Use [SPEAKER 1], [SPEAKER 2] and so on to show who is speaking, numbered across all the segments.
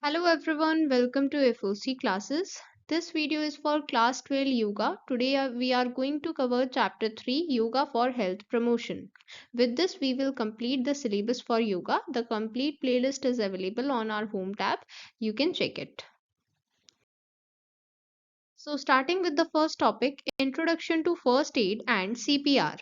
[SPEAKER 1] Hello everyone, welcome to FOC classes. This video is for class 12 yoga. Today we are going to cover chapter 3 yoga for health promotion. With this we will complete the syllabus for yoga. The complete playlist is available on our home tab. You can check it. So starting with the first topic, introduction to first aid and CPR.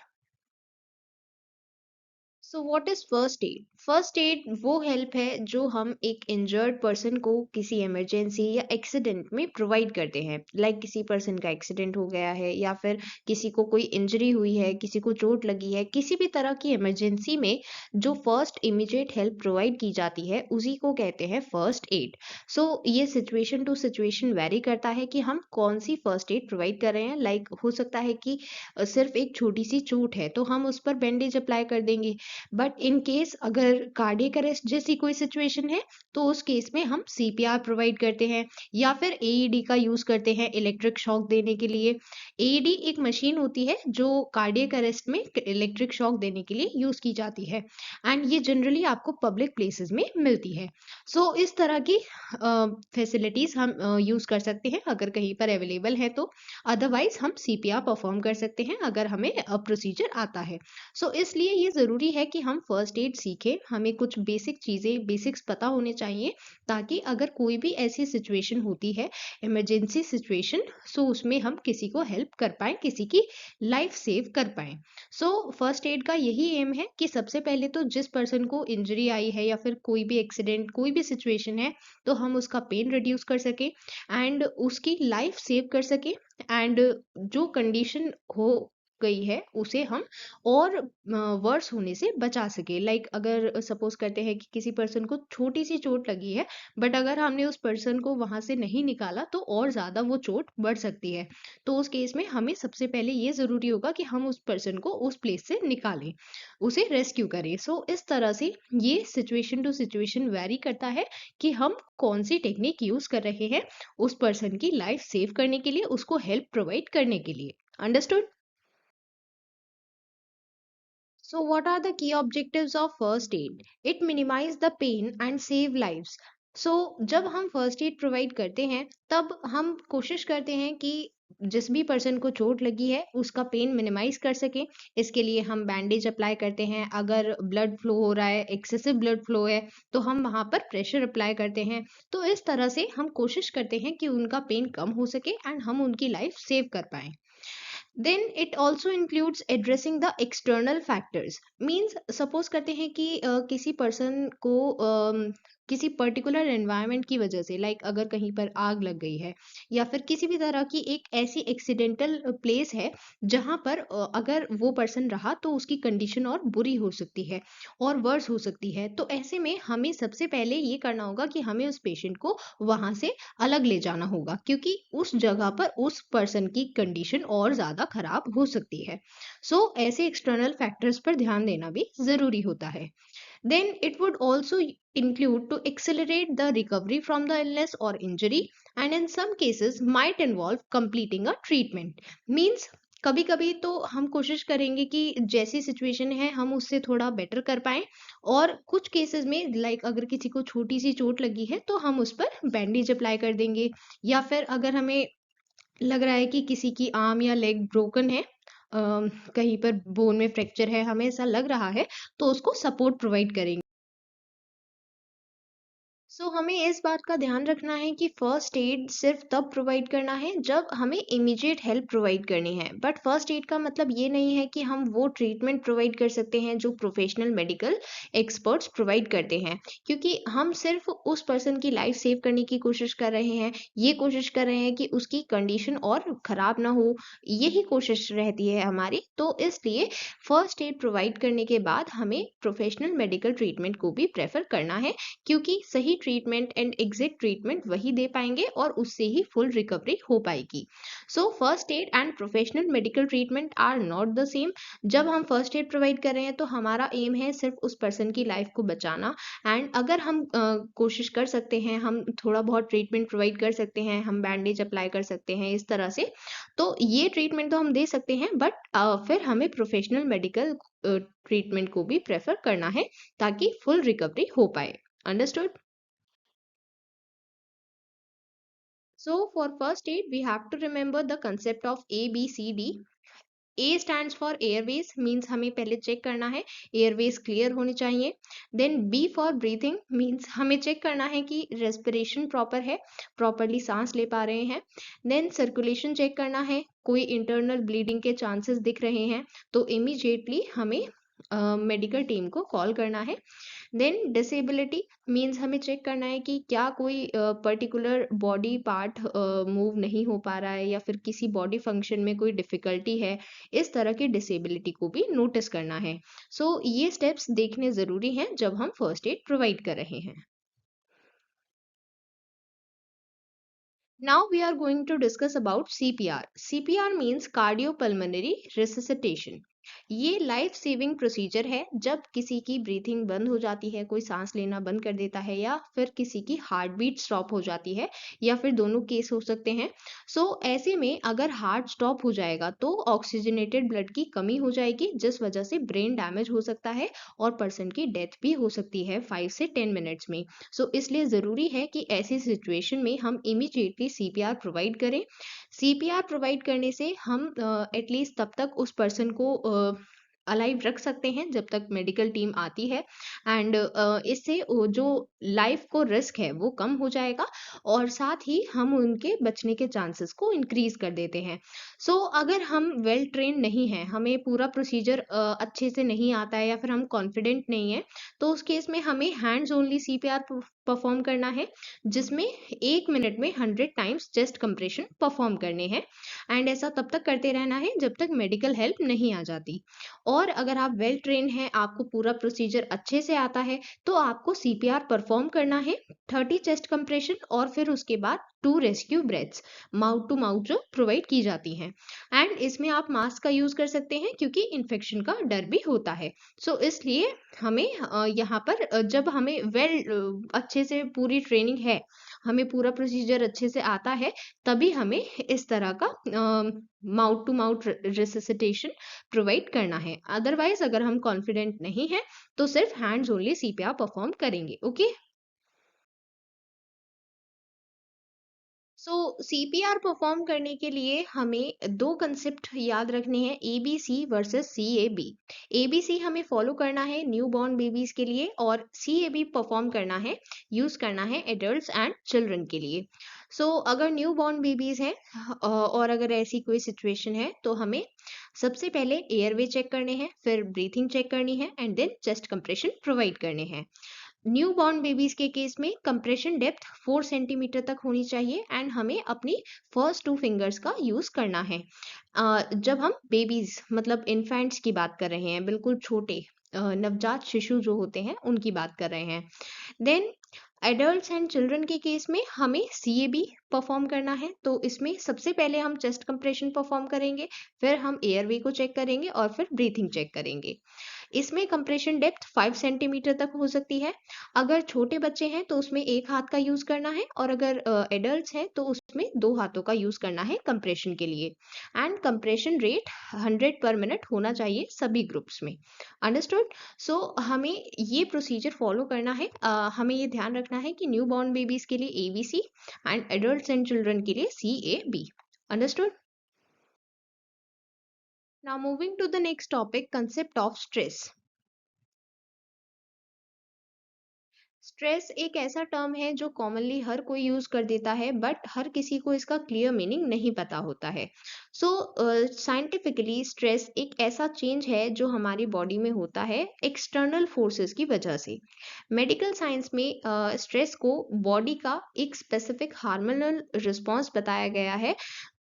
[SPEAKER 1] So what is first aid? First aid वो help है जो हम एक injured person को किसी emergency या accident में provide करते हैं। लाइक किसी पर्सन का एक्सीडेंट हो गया है या फिर किसी को कोई इंजरी हुई है, किसी को चोट लगी है, किसी भी तरह की इमरजेंसी में जो फर्स्ट इमीडिएट हेल्प प्रोवाइड की जाती है उसी को कहते हैं फर्स्ट एड। सो ये सिचुएशन टू सिचुएशन वेरी करता है कि हम कौन सी फर्स्ट एड प्रोवाइड कर रहे हैं। लाइक हो सकता है कि सिर्फ एक छोटी सी चोट है तो हम उस पर बैंडेज अप्लाई कर देंगे, बट इन केस अगर कार्डियक अरेस्ट जैसी कोई सिचुएशन है तो उस केस में हम सीपीआर प्रोवाइड करते हैं या फिर एईडी का यूज करते हैं इलेक्ट्रिक शॉक देने के लिए। एईडी एक मशीन होती है जो कार्डियक अरेस्ट में इलेक्ट्रिक शॉक देने के लिए यूज की जाती है एंड ये जनरली आपको पब्लिक प्लेसेस में मिलती है। सो इस तरह की फैसिलिटीज हम यूज कर सकते हैं अगर कहीं पर अवेलेबल है तो। अदरवाइज हम सीपीआर परफॉर्म कर सकते हैं अगर हमें प्रोसीजर आता है। सो इसलिए ये ज़रूरी है कि हम फर्स्ट एड सीखें। हमें कुछ बेसिक चीज़ें बेसिक्स पता होने चाहिए ताकि अगर कोई भी ऐसी सिचुएशन होती है, इमरजेंसी सिचुएशन, सो उसमें हम किसी को हेल्प कर पाएँ, किसी की लाइफ सेव कर पाएँ। सो फर्स्ट एड का यही एम है कि सबसे पहले तो जिस पर्सन को इंजरी आई है या फिर कोई भी एक्सीडेंट, कोई भी सिचुएशन है, तो हम उसका पेन रिड्यूस कर सकें एंड उसकी लाइफ सेव कर सकें एंड जो कंडीशन हो गई है उसे हम और वर्स होने से बचा सके। लाइक अगर सपोज करते हैं कि किसी पर्सन को छोटी सी चोट लगी है, बट अगर हमने उस पर्सन को वहां से नहीं निकाला तो और ज्यादा वो चोट बढ़ सकती है। तो उस केस में हमें सबसे पहले ये जरूरी होगा कि हम उस पर्सन को उस प्लेस से निकालें, उसे रेस्क्यू करें। सो इस तरह से ये सिचुएशन टू सिचुएशन वेरी करता है कि हम कौन सी टेक्निक यूज कर रहे हैं उस पर्सन की लाइफ सेव करने के लिए, उसको हेल्प प्रोवाइड करने के लिए। Understood? So, what are the key objectives of first aid? It minimize the pain and save lives. So, जब हम फर्स्ट एड प्रोवाइड करते हैं तब हम कोशिश करते हैं कि जिस भी पर्सन को चोट लगी है उसका पेन मिनिमाइज कर सके। इसके लिए हम बैंडेज अप्लाई करते हैं। अगर ब्लड फ्लो हो रहा है, एक्सेसिव ब्लड फ्लो है, तो हम वहां पर प्रेशर अप्लाई करते हैं। तो इस तरह से हम कोशिश करते हैं कि उनका पेन कम हो सके एंड हम उनकी लाइफ सेव कर पाएं। Then it also includes addressing the external factors. Means suppose करते हैं कि किसी पर्सन को किसी पर्टिकुलर एनवायरनमेंट की वजह से, लाइक अगर कहीं पर आग लग गई है या फिर किसी भी तरह की एक ऐसी एक्सीडेंटल प्लेस है जहां पर अगर वो पर्सन रहा तो उसकी कंडीशन और बुरी हो सकती है और वर्स हो सकती है। तो ऐसे में हमें सबसे पहले ये करना होगा कि हमें उस पेशेंट को वहां से अलग ले जाना होगा, क्योंकि उस जगह पर उस पर्सन की कंडीशन और ज्यादा खराब हो सकती है। सो ऐसे एक्सटर्नल फैक्टर्स पर ध्यान देना भी जरूरी होता है। Then it would also include to accelerate the recovery from the illness or injury, and in some cases might involve completing a treatment. Means कभी कभी तो हम कोशिश करेंगे कि जैसी सिचुएशन है हम उससे थोड़ा बेटर कर पाए, और कुछ केसेस में लाइक अगर किसी को छोटी सी चोट लगी है तो हम उस पर बैंडेज अप्लाई कर देंगे, या फिर अगर हमें लग रहा है कि किसी की आर्म या लेग ब्रोकन है, कहीं पर बोन में फ्रैक्चर है, हमें ऐसा लग रहा है, तो उसको सपोर्ट प्रोवाइड करेंगे। हमें इस बात का ध्यान रखना है कि फर्स्ट एड सिर्फ तब प्रोवाइड करना है जब हमें इमीडिएट हेल्प प्रोवाइड करनी है। बट फर्स्ट एड का मतलब ये नहीं है कि हम वो ट्रीटमेंट प्रोवाइड कर सकते हैं जो प्रोफेशनल मेडिकल एक्सपर्ट्स प्रोवाइड करते हैं, क्योंकि हम सिर्फ उस पर्सन की लाइफ सेव करने की कोशिश कर रहे हैं, ये कोशिश कर रहे हैं कि उसकी कंडीशन और खराब ना हो, यही कोशिश रहती है हमारी। तो इसलिए फर्स्ट एड प्रोवाइड करने के बाद हमें प्रोफेशनल मेडिकल ट्रीटमेंट को भी प्रेफर करना है, क्योंकि सही ट्रीटमेंट एंड एग्जैक्ट ट्रीटमेंट वही दे पाएंगे और उससे ही फुल रिकवरी हो पाएगी। So first aid and professional medical treatment are not the same. जब हम फर्स्ट एड प्रोवाइड कर रहे हैं तो हमारा एम है सिर्फ उस पर्सन की लाइफ को बचाना, एंड अगर हम कोशिश कर सकते हैं, हम थोड़ा बहुत ट्रीटमेंट प्रोवाइड कर सकते हैं, हम बैंडेज अप्लाई कर सकते हैं इस तरह से, तो ये ट्रीटमेंट तो हम दे सकते हैं, बट फिर हमें प्रोफेशनल मेडिकल ट्रीटमेंट को भी प्रेफर करना है ताकि फुल रिकवरी हो पाए। Understood? So for first aid, we have to remember the concept of A, B, C, D. A stands for airways, means हमें पहले चेक करना है एयरवेज क्लियर होने चाहिए. Then B for breathing, means हमें check करना है कि रेस्पिरेशन प्रॉपर है, प्रॉपरली सांस ले पा रहे हैं. देन सर्कुलेशन चेक करना है, कोई इंटरनल ब्लीडिंग के चांसेस दिख रहे हैं तो इमीडिएटली हमें मेडिकल टीम को कॉल करना है. देन डिसेबिलिटी मीन्स हमें चेक करना है कि क्या कोई पर्टिकुलर बॉडी पार्ट मूव नहीं हो पा रहा है या फिर किसी बॉडी फंक्शन में कोई डिफिकल्टी है. इस तरह की डिसेबिलिटी को भी नोटिस करना है. सो ये स्टेप्स देखने ज़रूरी हैं जब हम फर्स्ट एड प्रोवाइड कर रहे हैं. Now we are going to discuss about CPR. CPR means cardiopulmonary resuscitation. ये लाइफ सेविंग प्रोसीजर है जब किसी की ब्रीथिंग बंद हो जाती है, कोई सांस लेना बंद कर देता है या फिर किसी की हार्ट बीट स्टॉप हो जाती है या फिर दोनों केस हो सकते हैं. ऐसे में अगर हार्ट स्टॉप हो जाएगा तो ऑक्सीजनेटेड ब्लड की कमी हो जाएगी जिस वजह से ब्रेन डैमेज हो सकता है और पर्सन की डेथ भी हो सकती है 5 से 10 मिनट्स में. इसलिए ज़रूरी है कि ऐसी सिचुएशन में हम इमीडिएटली सीपीआर प्रोवाइड करें. सीपीआर प्रोवाइड करने से हम एटलीस्ट तब तक उस पर्सन को अलाइव रख सकते हैं जब तक मेडिकल टीम आती है. एंड इससे जो लाइफ को रिस्क है वो कम हो जाएगा और साथ ही हम उनके बचने के चांसेस को इंक्रीज कर देते हैं. अगर हम वेल ट्रेन नहीं हैं, हमें पूरा प्रोसीजर अच्छे से नहीं आता है या फिर हम कॉन्फिडेंट नहीं है तो उस केस में हमें हैंड्स ओनली सीपीआर परफॉर्म करना है जिसमें 1 मिनट में 100 टाइम्स चेस्ट कंप्रेशन परफॉर्म करने हैं. एंड ऐसा तब तक करते रहना है जब तक मेडिकल हेल्प नहीं आ जाती. और अगर आप वेल ट्रेन हैं, आपको पूरा प्रोसीजर अच्छे से आता है तो आपको सीपीआर परफॉर्म करना है 30 चेस्ट कंप्रेशन और फिर उसके बाद 2 rescue breaths mouth to mouth जो प्रोवाइड की जाती हैं. एंड इसमें आप मास्क का यूज कर सकते हैं क्योंकि इन्फेक्शन का डर भी होता है. इसलिए हमें यहाँ पर जब हमें अच्छे से पूरी ट्रेनिंग है, हमें पूरा प्रोसीजर अच्छे से आता है, तभी हमें इस तरह का mouth to mouth resuscitation provide करना है. अदरवाइज अगर हम कॉन्फिडेंट नहीं है तो सिर्फ हैंड्स ओनली सीपीआर परफॉर्म करेंगे. ओके. सीपीआर परफॉर्म करने के लिए हमें दो कंसेप्ट याद रखने हैं, एबीसी वर्सेस सीएबी. एबीसी हमें फॉलो करना है न्यू बॉर्न बेबीज के लिए और सीएबी परफॉर्म करना है, यूज करना है एडल्ट्स एंड चिल्ड्रन के लिए. अगर न्यू बॉर्न बेबीज हैं और अगर ऐसी कोई सिचुएशन है तो हमें सबसे पहले एयरवे चेक करने हैं, फिर ब्रीथिंग चेक करनी है and then chest compression provide करने हैं. न्यू बॉर्न बेबीज के केस में कंप्रेशन डेप्थ 4 सेंटीमीटर तक होनी चाहिए एंड हमें अपनी फर्स्ट 2 फिंगर्स का यूज करना है. जब हम बेबीज मतलब इन्फेंट्स की बात कर रहे हैं, बिल्कुल छोटे नवजात शिशु जो होते हैं उनकी बात कर रहे हैं. देन एडल्ट्स एंड चिल्ड्रन के केस में हमें सीएबी परफॉर्म करना है. इसमें सबसे पहले हम चेस्ट कंप्रेशन परफॉर्म करेंगे, फिर हम एयरवे को चेक करेंगे और फिर ब्रीथिंग चेक करेंगे. इसमें कंप्रेशन डेप्थ 5 सेंटीमीटर तक हो सकती है. अगर छोटे बच्चे हैं तो उसमें एक हाथ का यूज करना है और अगर एडल्ट्स हैं तो उसमें 2 हाथों का यूज करना है कंप्रेशन के लिए. एंड कंप्रेशन रेट 100 पर मिनट होना चाहिए सभी ग्रुप्स में. अंडरस्टूड. हमें ये प्रोसीजर फॉलो करना है. हमें ये ध्यान रखना है कि न्यू बॉर्न बेबीज के लिए ABC and adults and children के लिए CAB. Understood. Now moving to the next topic, concept of stress. Stress एक ऐसा टर्म है जो कॉमनली हर कोई यूज कर देता है बट हर किसी को इसका क्लियर मीनिंग नहीं पता होता है. साइंटिफिकली स्ट्रेस एक ऐसा चेंज है जो हमारी बॉडी में होता है एक्सटर्नल फोर्सेस की वजह से. मेडिकल साइंस में स्ट्रेस को बॉडी का एक स्पेसिफिक हार्मोनल रिस्पॉन्स बताया गया है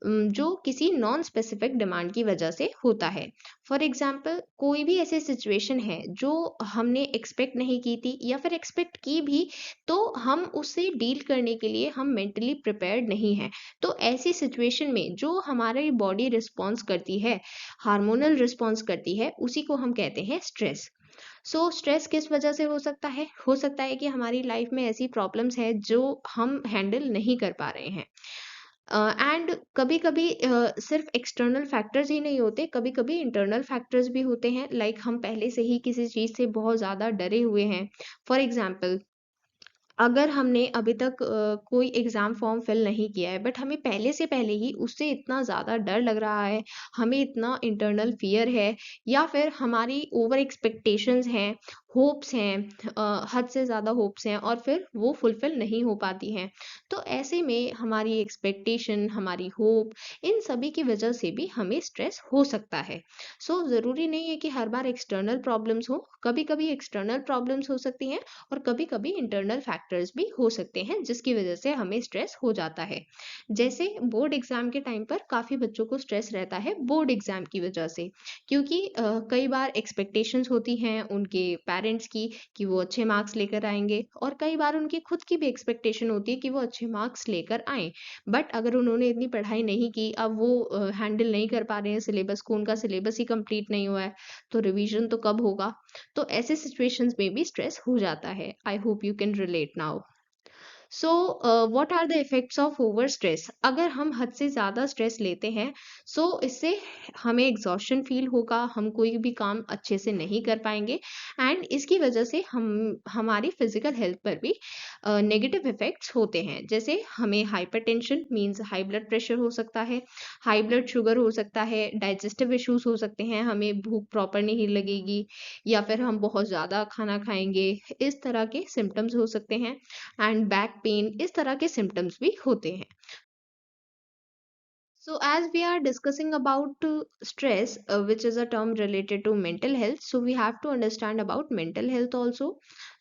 [SPEAKER 1] जो किसी नॉन स्पेसिफिक डिमांड की वजह से होता है. फॉर एग्जाम्पल कोई भी ऐसी सिचुएशन है जो हमने एक्सपेक्ट नहीं की थी या फिर एक्सपेक्ट की भी तो हम उससे डील करने के लिए हम मेंटली प्रिपेयर्ड नहीं है. ऐसी सिचुएशन में जो हमारी बॉडी रिस्पॉन्स करती है, हार्मोनल रिस्पॉन्स करती है, उसी को हम कहते हैं स्ट्रेस. स्ट्रेस किस वजह से हो सकता है कि हमारी लाइफ में ऐसी प्रॉब्लम्स है जो हम हैंडल नहीं कर पा रहे हैं. एंड कभी कभी सिर्फ एक्सटर्नल फैक्टर्स ही नहीं होते, कभी कभी इंटरनल फैक्टर्स भी होते हैं. लाइक हम पहले से ही किसी चीज़ से बहुत ज़्यादा डरे हुए हैं. फॉर एग्जाम्पल अगर हमने अभी तक कोई एग्ज़ाम फॉर्म फिल नहीं किया है बट हमें पहले से पहले ही उससे इतना ज़्यादा डर लग रहा है, हमें इतना इंटरनल फ़ियर है या फिर हमारी ओवर एक्सपेक्टेशंस हैं, होप्स हैं, हद से ज़्यादा होप्स हैं और फिर वो फुलफ़िल नहीं हो पाती हैं। तो ऐसे में हमारी एक्सपेक्टेशन, हमारी होप इन सभी की वजह से भी हमें स्ट्रेस हो सकता है। सो ज़रूरी नहीं है कि हर बार एक्सटर्नल प्रॉब्लम्स हो, कभी-कभी एक्सटर्नल प्रॉब्लम्स हो सकती हैं और कभी-कभी इंटरनल फैक्टर्स भी हो सकते हैं जिसकी वजह से हमें स्ट्रेस हो जाता है। जैसे बोर्ड एग्जाम के टाइम पर काफ़ी बच्चों को स्ट्रेस रहता है बोर्ड एग्जाम की वजह से क्योंकि कई बार एक्सपेक्टेशंस होती हैं उनके पेरेंट्स की कि वो अच्छे मार्क्स लेकर आएंगे और कई बार उनकी खुद की भी एक्सपेक्टेशन होती है कि वो अच्छे मार्क्स लेकर आएँ। बट अगर उन्होंने इतनी पढ़ाई नहीं की, अब वो हैंडल नहीं कर पा रहे हैं सिलेबस को, उनका सिलेबस ही कंप्लीट नहीं हुआ है, तो रिवीजन तो कब होगा? तो ऐसे सिचुएशंस में भी स्ट्रेस हो जाता है। I hope you can relate now. So what are the effects of over stress? अगर हम हद से ज़्यादा स्ट्रेस लेते हैं इससे हमें एग्जॉशन फील होगा, हम कोई भी काम अच्छे से नहीं कर पाएंगे एंड इसकी वजह से हम हमारी फिजिकल हेल्थ पर भी नेगेटिव इफेक्ट्स होते हैं। जैसे हमें hypertension means high blood pressure हो सकता है, हाई ब्लड शुगर हो सकता है, डाइजेस्टिव इश्यूज हो सकते हैं, हमें भूख प्रॉपर नहीं लगेगी या फिर हम बहुत ज़्यादा खाना खाएंगे, इस तरह के सिम्टम्स हो सकते हैं एंड बैक पेन, इस तरह के सिम्टम्स भी होते हैं। So, as we are discussing about stress, which is a term related to mental health, so we have to understand about mental health also.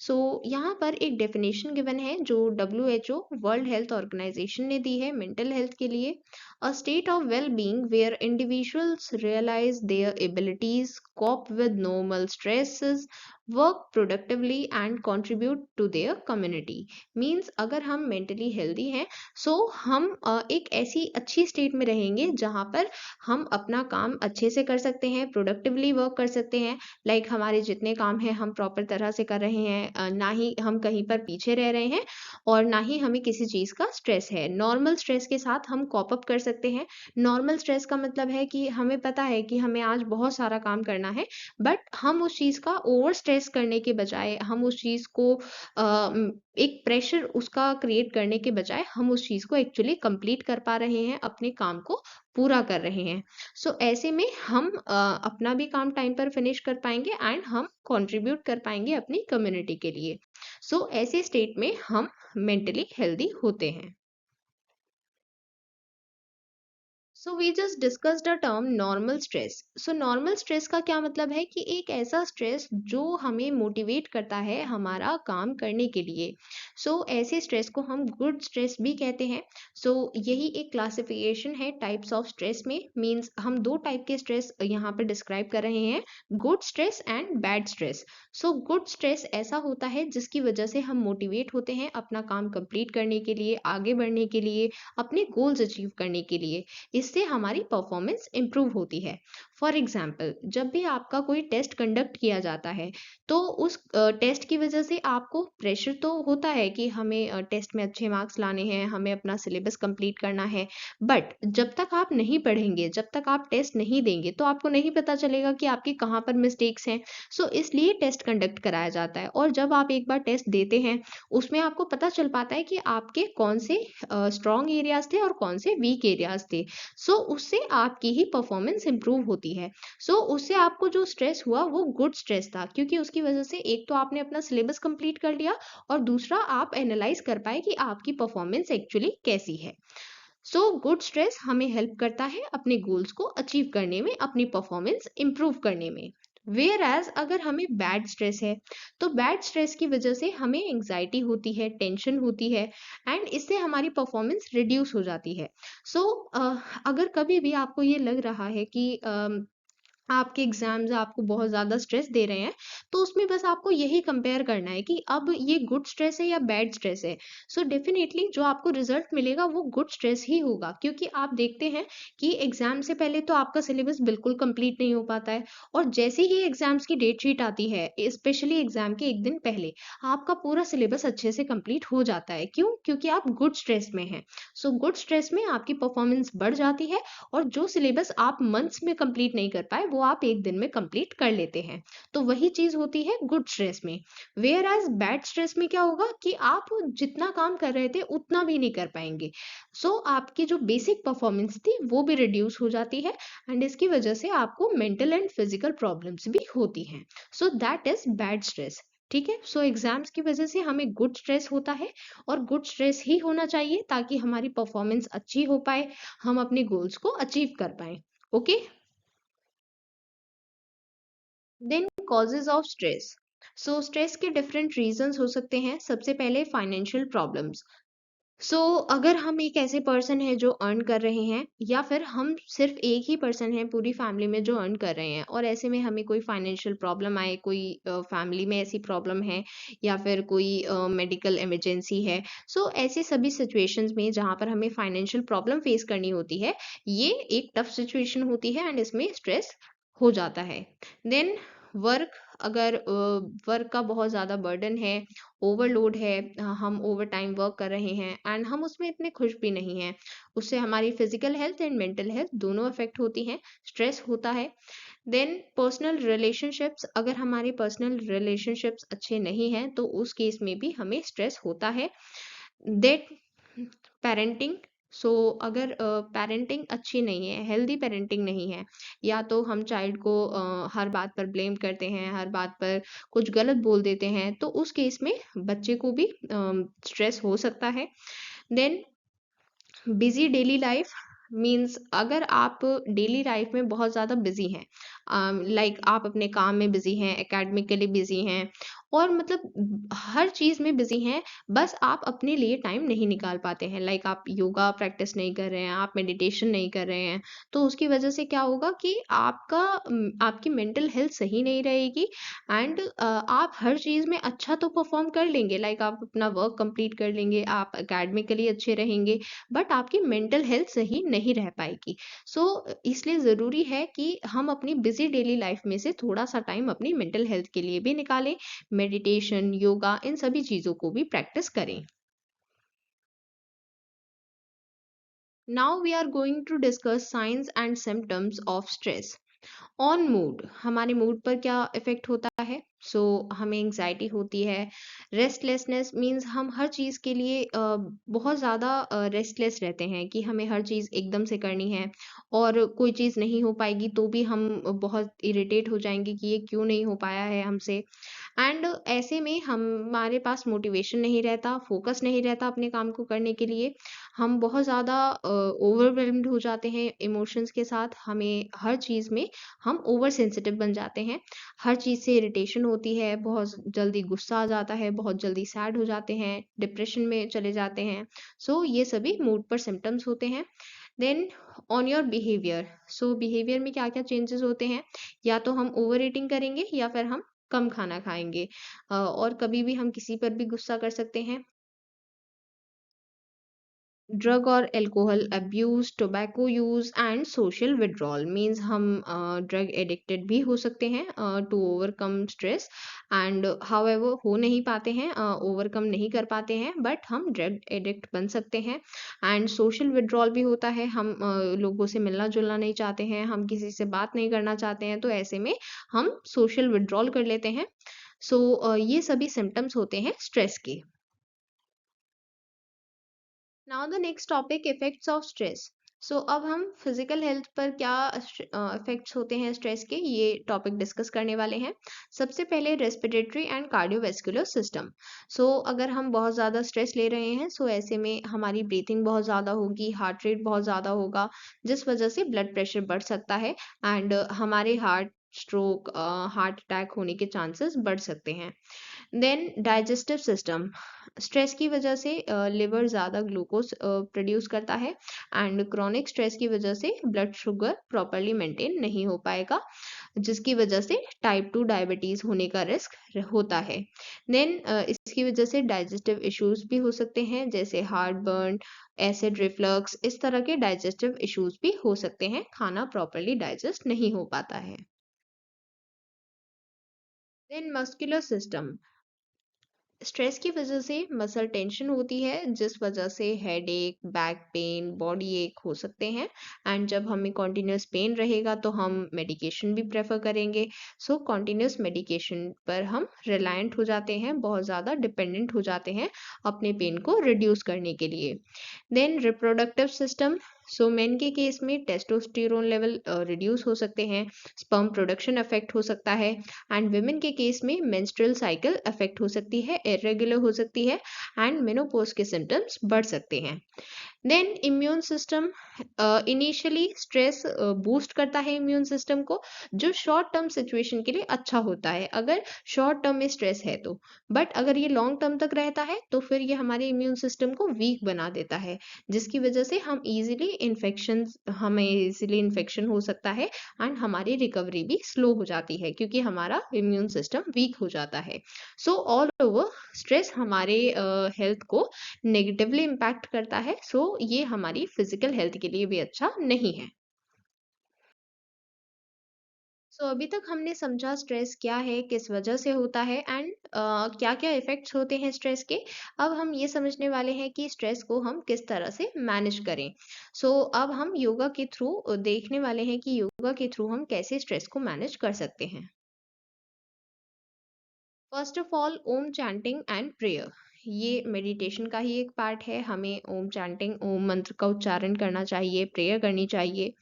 [SPEAKER 1] So, यहाँ पर एक definition given है जो WHO World Health Organization ने दी है mental health के लिए, a state of well-being where individuals realize their abilities, cope with normal stresses, work productively and contribute to their community. Means अगर हम mentally healthy हैं हम एक ऐसी अच्छी स्टेट में रहेंगे जहाँ पर हम अपना काम अच्छे से कर सकते हैं, प्रोडक्टिवली वर्क कर सकते हैं। लाइक हमारे जितने काम हैं हम प्रॉपर तरह से कर रहे हैं, ना ही हम कहीं पर पीछे रह रहे हैं और ना ही हमें किसी चीज़ का स्ट्रेस है। नॉर्मल स्ट्रेस के साथ हम कॉप अप कर सकते हैं। नॉर्मल स्ट्रेस का मतलब है कि हमें पता है कि हमें आज बहुत सारा काम करना है, बट हम उस चीज़ का ओवर स्ट्रेस करने के बजाय हम उस चीज़ को एक प्रेशर उसका क्रिएट करने के बजाय हम उस चीज़ को एक्चुअली कंप्लीट कर पा रहे हैं, अपने काम को पूरा कर रहे हैं। ऐसे में हम अपना भी काम टाइम पर फिनिश कर पाएँगे एंड हम कंट्रीब्यूट कर पाएँगे अपनी कम्युनिटी के लिए। ऐसे स्टेट में हम मेंटली हेल्दी होते हैं। We just discussed a term normal stress. Normal stress का क्या मतलब है कि एक ऐसा स्ट्रेस जो हमें मोटिवेट करता है हमारा काम करने के लिए। ऐसे स्ट्रेस को हम गुड स्ट्रेस भी कहते हैं। यही एक क्लासिफिकेशन है टाइप्स ऑफ स्ट्रेस में। मींस हम दो टाइप के स्ट्रेस यहाँ पर डिस्क्राइब कर रहे हैं, good stress and bad stress. Good stress ऐसा होता है जिसकी वजह से हम मोटिवेट होते हैं अपना काम कंप्लीट करने के लिए, आगे बढ़ने के लिए, अपने गोल्स अचीव करने के लिए। इससे हमारी परफॉर्मेंस इंप्रूव होती है। फॉर एग्जाम्पल, जब भी आपका कोई टेस्ट कंडक्ट किया जाता है तो उस टेस्ट की वजह से आपको प्रेशर तो होता है कि हमें टेस्ट में अच्छे मार्क्स लाने हैं, हमें अपना सिलेबस कंप्लीट करना है। बट जब तक आप नहीं पढ़ेंगे, जब तक आप टेस्ट नहीं देंगे तो आपको नहीं पता चलेगा कि आपकी कहाँ पर मिस्टेक्स हैं। इसलिए टेस्ट कंडक्ट कराया जाता है और जब आप एक बार टेस्ट देते हैं उसमें आपको पता चल पाता है कि आपके कौन से स्ट्रॉन्ग एरियाज थे और कौन से वीक एरियाज थे। उससे आपकी ही परफॉर्मेंस इंप्रूव होती है। उससे आपको जो स्ट्रेस हुआ वो गुड स्ट्रेस था क्योंकि उसकी वजह से एक तो आपने अपना सिलेबस कंप्लीट कर लिया और दूसरा आप एनालाइज कर पाए कि आपकी परफॉर्मेंस एक्चुअली कैसी है। गुड स्ट्रेस हमें हेल्प करता है अपने गोल्स को अचीव करने में, अपनी परफॉर्मेंस इंप्रूव करने में। वेयर एज अगर हमें बैड स्ट्रेस है तो बैड स्ट्रेस की वजह से हमें एंग्जाइटी होती है, टेंशन होती है एंड इससे हमारी परफॉर्मेंस रिड्यूस हो जाती है। अगर कभी भी आपको ये लग रहा है कि आपके एग्जाम्स आपको बहुत ज़्यादा स्ट्रेस दे रहे हैं, तो उसमें बस आपको यही कंपेयर करना है कि अब ये गुड स्ट्रेस है या बैड स्ट्रेस है। डेफिनेटली जो आपको रिजल्ट मिलेगा वो गुड स्ट्रेस ही होगा क्योंकि आप देखते हैं कि एग्जाम से पहले तो आपका सिलेबस बिल्कुल कंप्लीट नहीं हो पाता है और जैसे ही एग्जाम्स की डेट शीट आती है, स्पेशली एग्जाम के एक दिन पहले, आपका पूरा सिलेबस अच्छे से कंप्लीट हो जाता है। क्यों? क्योंकि आप गुड स्ट्रेस में हैं। गुड स्ट्रेस में आपकी परफॉर्मेंस बढ़ जाती है और जो सिलेबस आप मंथ्स में कंप्लीट नहीं कर पाए वो आप एक दिन में कंप्लीट कर लेते हैं। तो वही चीज होती है गुड स्ट्रेस में। वेयर एज बैड स्ट्रेस में क्या होगा कि आप जितना काम कर रहे थे उतना भी नहीं कर पाएंगे। आपकी जो बेसिक परफॉर्मेंस थी वो भी रिड्यूस हो जाती है, एंड इसकी वजह से आपको मेंटल एंड फिजिकल प्रॉब्लम्स भी होती हैं। That is bad stress. ठीक है, एग्जाम्स की वजह से हमें गुड स्ट्रेस होता है, और गुड स्ट्रेस ही होना चाहिए ताकि हमारी परफॉर्मेंस अच्छी हो पाए, हम अपने गोल्स को अचीव कर पाए। Okay. Then causes of stress. Stress के डिफरेंट रीजंस हो सकते हैं। सबसे पहले फाइनेंशियल प्रॉब्लम्स। अगर हम एक ऐसे पर्सन है जो अर्न कर रहे हैं, या फिर हम सिर्फ एक ही पर्सन है पूरी फैमिली में जो अर्न कर रहे हैं, और ऐसे में हमें कोई फाइनेंशियल प्रॉब्लम आए, कोई फैमिली में ऐसी प्रॉब्लम है, या फिर कोई मेडिकल इमरजेंसी है। ऐसे सभी सिचुएशंस में जहाँ पर हमें फाइनेंशियल प्रॉब्लम फेस करनी होती है, ये एक टफ सिचुएशन होती है, एंड इसमें स्ट्रेस हो जाता है। Then work. अगर वर्क का बहुत ज़्यादा बर्डन है, ओवरलोड है, हम ओवर टाइम वर्क कर रहे हैं, एंड हम उसमें इतने खुश भी नहीं हैं, उससे हमारी physical health and mental health दोनों अफेक्ट होती हैं, स्ट्रेस होता है। Then personal relationships. अगर हमारे पर्सनल रिलेशनशिप्स अच्छे नहीं हैं तो उस केस में भी हमें स्ट्रेस होता है। That parenting. अगर पेरेंटिंग अच्छी नहीं है, हेल्दी पेरेंटिंग नहीं है, या तो हम चाइल्ड को हर बात पर ब्लेम करते हैं, हर बात पर कुछ गलत बोल देते हैं, तो उस केस में बच्चे को भी स्ट्रेस हो सकता है। Then busy daily life. Means अगर आप डेली लाइफ में बहुत ज़्यादा बिजी हैं, लाइक आप अपने काम में बिजी हैं, एकेडमिकली बिजी हैं, और मतलब हर चीज़ में बिजी हैं, बस आप अपने लिए टाइम नहीं निकाल पाते हैं, लाइक आप योगा प्रैक्टिस नहीं कर रहे हैं, आप मेडिटेशन नहीं कर रहे हैं, तो उसकी वजह से क्या होगा कि आपकी मेंटल हेल्थ सही नहीं रहेगी, एंड आप हर चीज़ में अच्छा तो परफॉर्म कर लेंगे, लाइक आप अपना वर्क कंप्लीट कर लेंगे, आप एकेडमिकली अच्छे रहेंगे, बट आपकी मेंटल हेल्थ सही नहीं रह पाएगी। इसलिए ज़रूरी है कि हम अपनी बिजी डेली लाइफ में से थोड़ा सा टाइम अपनी मेंटल हेल्थ के लिए भी निकालें, मेडिटेशन, योगा, इन सभी चीज़ों को भी प्रैक्टिस करें। Now we are going to discuss signs and symptoms of stress. On mood. हमारे मूड पर क्या इफेक्ट होता है? हमें एंग्जाइटी होती है। रेस्टलेसनेस मीन्स हम हर चीज़ के लिए बहुत ज़्यादा रेस्टलेस रहते हैं कि हमें हर चीज़ एकदम से करनी है, और कोई चीज़ नहीं हो पाएगी तो भी हम बहुत इरिटेट हो जाएंगे कि ये क्यों नहीं हो पाया है हमसे, एंड ऐसे में हमारे पास मोटिवेशन नहीं रहता, फोकस नहीं रहता अपने काम को करने के लिए। हम बहुत ज़्यादा ओवरवेल्म्ड हो जाते हैं इमोशंस के साथ, हमें हर चीज़ में हम ओवर सेंसिटिव बन जाते हैं, हर चीज़ से इरिटेशन होती है, बहुत जल्दी गुस्सा आ जाता है, बहुत जल्दी सैड हो जाते हैं, डिप्रेशन में चले जाते हैं। ये सभी मूड पर सिम्टम्स होते हैं। Then on your behaviour. Behaviour में क्या क्या चेंजेस होते हैं? या तो हम ओवर ईटिंग करेंगे, या फिर हम कम खाना खाएंगे, और कभी भी हम किसी पर भी गुस्सा कर सकते हैं। ड्रग और alcohol abuse, tobacco use and social withdrawal. Means हम ड्रग एडिक्टेड भी हो सकते हैं to overcome stress, and however हो नहीं पाते हैं, ओवरकम नहीं कर पाते हैं, बट हम ड्रग एडिक्ट बन सकते हैं। एंड सोशल विड्रॉल भी होता है, हम लोगों से मिलना जुलना नहीं चाहते हैं, हम किसी से बात नहीं करना चाहते हैं, तो ऐसे में हम सोशल विड्रॉल कर लेते हैं। ये सभी सिम्टम्स होते हैं स्ट्रेस के। Now the next topic effects of stress. अब हम फिजिकल हेल्थ पर क्या इफेक्ट्स होते हैं स्ट्रेस के, ये टॉपिक डिस्कस करने वाले हैं। सबसे पहले रेस्पिरेटरी एंड कार्डियोवैस्कुलर सिस्टम। अगर हम बहुत ज़्यादा स्ट्रेस ले रहे हैं, ऐसे में हमारी ब्रीथिंग बहुत ज़्यादा होगी, हार्ट रेट बहुत ज़्यादा होगा, जिस वजह से ब्लड प्रेशर बढ़ सकता है, एंड हमारे हार्ट स्ट्रोक, हार्ट अटैक होने के चांसेस बढ़ सकते हैं। Then digestive system. स्ट्रेस की वजह से लिवर ज़्यादा ग्लूकोज प्रोड्यूस करता है, एंड क्रॉनिक स्ट्रेस की वजह से ब्लड शुगर प्रॉपरली मेंटेन नहीं हो पाएगा, जिसकी वजह से टाइप 2 डायबिटीज़ होने का रिस्क होता है। देन इसकी वजह से डाइजेस्टिव इश्यूज भी हो सकते हैं, जैसे हार्ट बर्न, एसिड रिफ्लक्स, इस तरह के डाइजेस्टिव इश्यूज भी हो सकते हैं, खाना प्रॉपरली डाइजेस्ट नहीं हो पाता है। Then muscular system. स्ट्रेस की वजह से मसल टेंशन होती है, जिस वजह से हेडेक, बैक पेन, बॉडी एक हो सकते हैं। एंड जब हमें कॉन्टिन्यूस पेन रहेगा तो हम मेडिकेशन भी प्रेफर करेंगे। सो कॉन्टिन्यूस मेडिकेशन पर हम रिलायंट हो जाते हैं, बहुत ज़्यादा डिपेंडेंट हो जाते हैं अपने पेन को रिड्यूस करने के लिए। Then reproductive system, so men के केस में टेस्टोस्टेरोन लेवल रिड्यूस हो सकते हैं, स्पर्म प्रोडक्शन अफेक्ट हो सकता है। एंड वुमेन के केस में मेंस्ट्रुअल साइकिल अफेक्ट हो सकती है, इरेगुलर हो सकती है, एंड मेनोपॉज के सिम्टम्स बढ़ सकते हैं। Then immune system, initially stress boost करता है इम्यून सिस्टम को, जो शॉर्ट टर्म सिचुएशन के लिए अच्छा होता है अगर शॉर्ट टर्म में स्ट्रेस है तो। बट अगर ये लॉन्ग टर्म तक रहता है तो फिर ये हमारे इम्यून सिस्टम को वीक बना देता है, जिसकी वजह से हमें इजीली इन्फेक्शन हो सकता है। एंड हमारी रिकवरी भी स्लो हो जाती है क्योंकि हमारा इम्यून सिस्टम वीक हो जाता है। सो ऑल ओवर स्ट्रेस हमारे हेल्थ को नेगेटिवली इम्पैक्ट करता है। सो ये हमारी फिजिकल हेल्थ के लिए भी अच्छा नहीं है। सो अभी तक हमने समझा स्ट्रेस क्या है, किस वजह से होता है, एंड क्या-क्या इफ़ेक्ट्स होते हैं स्ट्रेस के। अब हम ये समझने वाले हैं कि स्ट्रेस को हम किस तरह से मैनेज करें। सो अब हम योगा के थ्रू देखने वाले हैं कि योगा के थ्रू हम कैसे स्ट्रेस को मैनेज कर सकते हैं। First of all Om chanting and prayer, ये मेडिटेशन का ही एक पार्ट है। हमें ओम चैंटिंग, ओम मंत्र का उच्चारण करना चाहिए, प्रेयर करनी चाहिए।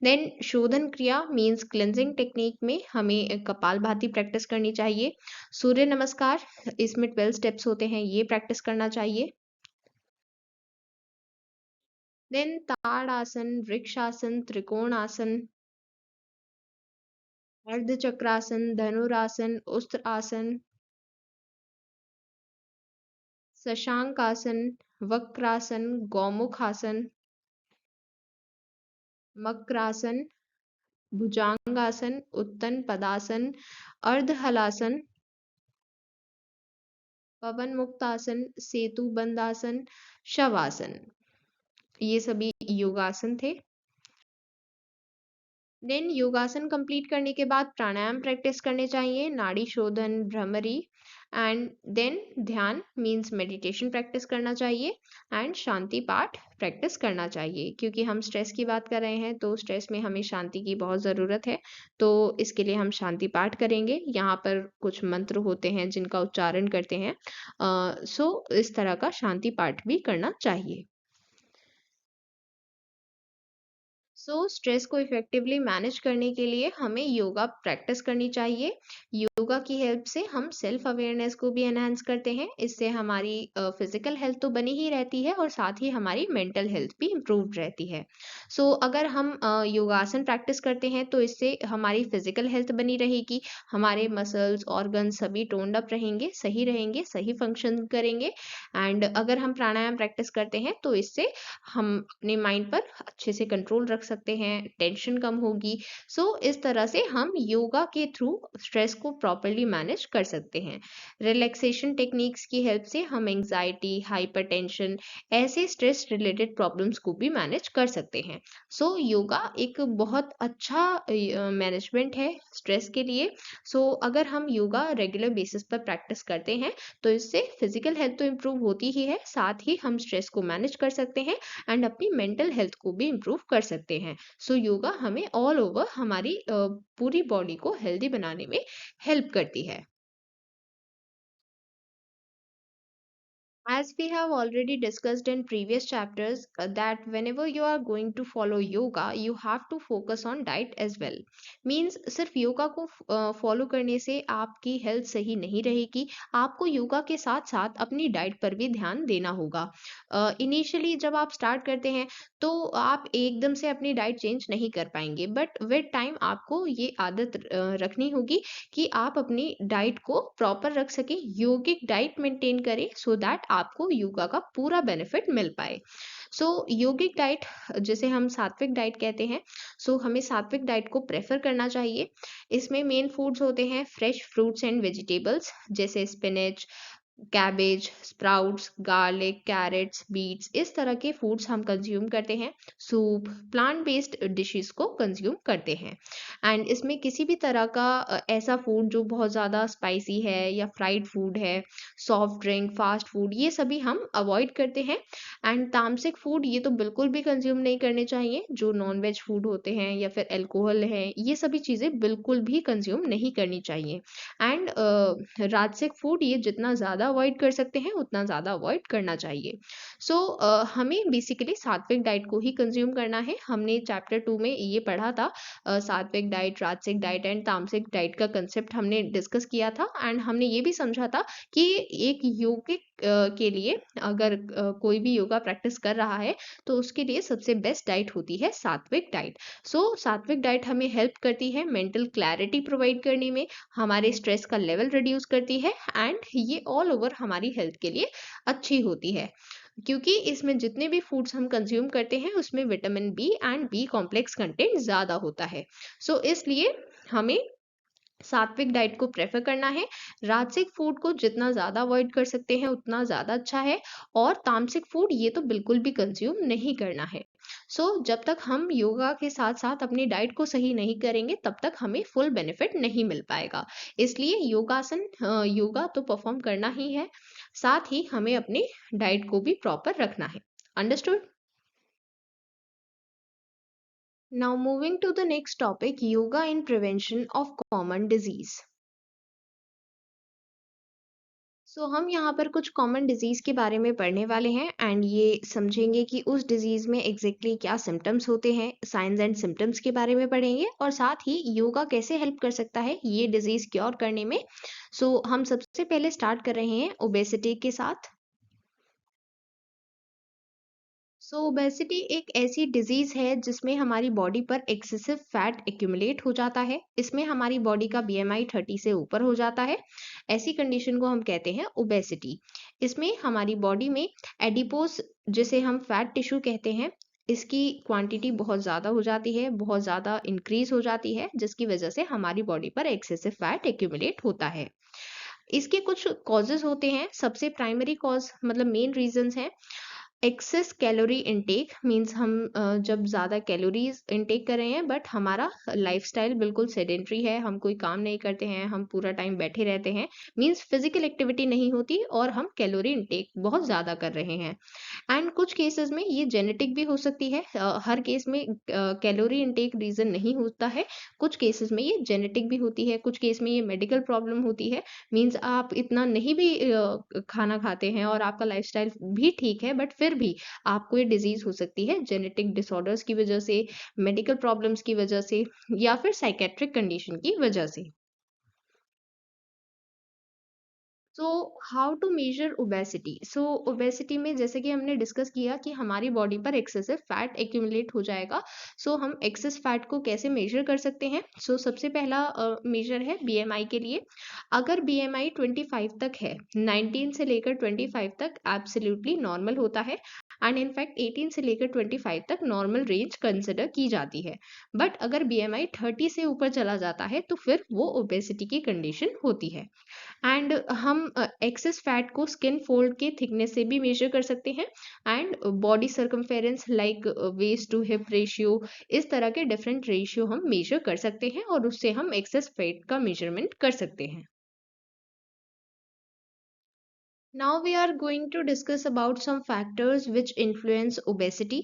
[SPEAKER 1] देन शोधन क्रिया मीन्स क्लेंजिंग टेक्निक में हमें कपालभाति प्रैक्टिस करनी चाहिए। सूर्य नमस्कार, इसमें 12 स्टेप्स होते हैं, ये प्रैक्टिस करना चाहिए। देन ताड़ासन, वृक्षासन, त्रिकोणासन, अर्धचक्रासन, धनुरासन, उस्त्रासन, शशांकासन, वक्रासन, गौमुखासन, मकरासन, भुजंगासन, उत्तन पदासन, अर्धहलासन, पवन मुक्तासन, सेतु बंदासन, शवासन, ये सभी योगासन थे। देन योगासन कंप्लीट करने के बाद प्राणायाम प्रैक्टिस करने चाहिए, नाड़ी शोधन, भ्रमरी। एंड देन ध्यान मीन्स मेडिटेशन प्रैक्टिस करना चाहिए। एंड शांति पाठ प्रैक्टिस करना चाहिए, क्योंकि हम स्ट्रेस की बात कर रहे हैं तो स्ट्रेस में हमें शांति की बहुत ज़रूरत है। तो इसके लिए हम शांति पाठ करेंगे, यहाँ पर कुछ मंत्र होते हैं जिनका उच्चारण करते हैं। सो इस तरह का शांति पाठ भी करना चाहिए। स्ट्रेस को इफेक्टिवली मैनेज करने के लिए हमें योगा प्रैक्टिस करनी चाहिए। योगा की हेल्प से हम सेल्फ अवेयरनेस को भी एनहांस करते हैं। इससे हमारी फिजिकल हेल्थ तो बनी ही रहती है और साथ ही हमारी मेंटल हेल्थ भी इम्प्रूव रहती है। अगर हम योगासन प्रैक्टिस करते हैं तो इससे हमारी फिजिकल हेल्थ बनी रहेगी, हमारे मसल्स, ऑर्गन सभी टोन्ड अप रहेंगे, सही फंक्शन करेंगे। एंड अगर हम प्राणायाम प्रैक्टिस करते हैं तो इससे हम अपने माइंड पर अच्छे से कंट्रोल रख सकते हैं, टेंशन कम होगी। इस तरह से हम योगा के थ्रू स्ट्रेस को प्रॉपर्ली मैनेज कर सकते हैं। रिलैक्सेशन टेक्निक्स की हेल्प से हम एंजाइटी, हाइपरटेंशन, ऐसे स्ट्रेस रिलेटेड प्रॉब्लम्स को भी मैनेज कर सकते हैं। योगा एक बहुत अच्छा मैनेजमेंट है स्ट्रेस के लिए। अगर हम योगा रेगुलर बेसिस पर प्रैक्टिस करते हैं तो इससे फिजिकल हेल्थ तो इम्प्रूव होती ही है, साथ ही हम स्ट्रेस को मैनेज कर सकते हैं एंड अपनी मेंटल हेल्थ को भी इम्प्रूव कर सकते हैं। योगा हमें ऑल ओवर हमारी पूरी बॉडी को हेल्दी बनाने में हेल्प करती है। As we have already discussed in previous chapters, that whenever you are going to follow yoga, you have to focus on diet as well. Means सिर्फ योगा को फॉलो करने से आपकी हेल्थ सही नहीं रहेगी, आपको योगा के साथ साथ अपनी डाइट पर भी ध्यान देना होगा। इनिशियली जब आप स्टार्ट करते हैं तो आप एकदम से अपनी डाइट चेंज नहीं कर पाएंगे, बट विद टाइम आपको ये आदत रखनी होगी कि आप अपनी डाइट को प्रॉपर रख सकें, योगिक डाइट मेंटेन करें, सो दैट आपको योगा का पूरा बेनिफिट मिल पाए। योगिक डाइट जिसे हम सात्विक डाइट कहते हैं, हमें सात्विक डाइट को प्रेफर करना चाहिए। इसमें मेन फूड्स होते हैं फ्रेश फ्रूट्स एंड वेजिटेबल्स, जैसे spinach, cabbage, sprouts, garlic, carrots, beets, इस तरह के फूड्स हम कंज्यूम करते हैं। सूप, प्लांट बेस्ड डिशेस को कंज्यूम करते हैं। एंड इसमें किसी भी तरह का ऐसा फूड जो बहुत ज़्यादा स्पाइसी है या फ्राइड फूड है, सॉफ्ट ड्रिंक, फास्ट फूड, ये सभी हम अवॉइड करते हैं। एंड तामसिक फूड ये तो बिल्कुल भी कंज्यूम नहीं करने चाहिए, जो नॉन वेज फूड होते हैं या फिर अल्कोहल है, ये सभी चीज़ें बिल्कुल भी कंज्यूम नहीं करनी चाहिए। एंड राजसिक फूड ये जितना ज़्यादा अवॉइड कर सकते हैं उतना ज़्यादा अवॉइड करना चाहिए। सो हमें बेसिकली सात्विक डाइट को ही कंज्यूम करना है। हमने चैप्टर 2 में ये पढ़ा था, सात्विक डाइट, राजसिक डाइट एंड तामसिक डाइट का कंसेप्ट हमने डिस्कस किया था। एंड हमने ये भी समझा था कि एक योगिक के लिए अगर कोई भी योगा प्रैक्टिस कर रहा है तो उसके लिए सबसे बेस्ट डाइट होती है सात्विक डाइट। सो सात्विक डाइट हमें हेल्प करती है मेंटल क्लैरिटी प्रोवाइड करने में, हमारे स्ट्रेस का लेवल रिड्यूस करती है एंड ये ऑल ओवर हमारी हेल्थ के लिए अच्छी होती है, क्योंकि इसमें जितने भी फूड्स हम कंज्यूम करते हैं उसमें vitamin B and B complex content ज़्यादा होता है। सो इसलिए हमें सात्विक डाइट को प्रेफर करना है। राजसिक फूड को जितना ज़्यादा अवॉइड कर सकते हैं उतना ज़्यादा अच्छा है। और तामसिक फूड ये तो बिल्कुल भी कंज्यूम नहीं करना है। सो जब तक हम योगा के साथ साथ अपनी डाइट को सही नहीं करेंगे तब तक हमें फुल बेनिफिट नहीं मिल पाएगा। इसलिए योगासन योगा तो परफॉर्म करना ही है, साथ ही हमें अपनी डाइट को भी प्रॉपर रखना है। Understood? Now moving to the next topic, yoga in prevention of common disease. हम यहाँ पर कुछ कॉमन डिजीज के बारे में पढ़ने वाले हैं एंड ये समझेंगे कि उस डिजीज में एग्जैक्टली क्या सिम्टम्स होते हैं, साइंस एंड सिम्टम्स के बारे में पढ़ेंगे और साथ ही योगा कैसे हेल्प कर सकता है ये डिजीज क्योर करने में। हम सबसे पहले स्टार्ट कर रहे हैं ओबेसिटी के साथ। ओबेसिटी एक ऐसी डिजीज है जिसमें हमारी बॉडी पर एक्सेसिव फैट एक्यूमुलेट हो जाता है। इसमें हमारी बॉडी का बीएमआई 30 से ऊपर हो जाता है। ऐसी कंडीशन को हम कहते हैं ओबेसिटी। इसमें हमारी बॉडी में एडिपोज, जिसे हम फैट टिश्यू कहते हैं, इसकी क्वांटिटी बहुत ज़्यादा हो जाती है, बहुत ज़्यादा इंक्रीज हो जाती है, जिसकी वजह से हमारी बॉडी पर एक्सेसिव फैट एक्यूमुलेट होता है। इसके कुछ कॉजेज होते हैं। सबसे प्राइमरी कॉज मतलब मेन रीजंस हैं एक्सेस कैलोरी इनटेक, मीन्स हम जब ज़्यादा कैलोरीज इनटेक कर रहे हैं बट हमारा लाइफस्टाइल बिल्कुल सेडेंट्री है, हम कोई काम नहीं करते हैं, हम पूरा टाइम बैठे रहते हैं, मीन्स फिजिकल एक्टिविटी नहीं होती और हम कैलोरी इनटेक बहुत ज़्यादा कर रहे हैं। एंड कुछ केसेस में ये जेनेटिक भी हो सकती है। हर केस में कैलोरी इनटेक रीज़न नहीं होता है। कुछ केसेस में ये जेनेटिक भी होती है, कुछ केस में ये मेडिकल प्रॉब्लम होती है, मीन्स आप इतना नहीं भी खाना खाते हैं और आपका लाइफस्टाइल भी ठीक है बट फिर भी आपको ये डिजीज हो सकती है जेनेटिक डिसऑर्डर्स की वजह से, मेडिकल प्रॉब्लम्स की वजह से या फिर साइकेट्रिक कंडीशन की वजह से। So how to measure obesity. Obesity में जैसे कि हमने डिस्कस किया कि हमारी बॉडी पर एक्सेसिव फैट एक्यूमुलेट हो जाएगा। हम एक्सेस फैट को कैसे मेजर कर सकते हैं। सबसे पहला मेजर है बीएमआई के लिए। अगर बीएमआई 25 तक है, 19 से लेकर 25 तक एब्सोल्युटली नॉर्मल होता है एंड इनफैक्ट 18 से लेकर 25 तक नॉर्मल रेंज कंसिडर की जाती है। बट अगर बीएमआई 30 से ऊपर चला जाता है तो फिर वो ओबेसिटी की कंडीशन होती है। एंड हम एक्सेस फैट को स्किन फोल्ड के थिकनेस से भी मेजर कर सकते हैं and body circumference like waist to hip ratio, इस तरह के डिफरेंट रेशियो हम मेजर कर सकते हैं और उससे हम एक्सेस फैट का मेजरमेंट कर सकते हैं। Now we are going to discuss about some factors which influence obesity.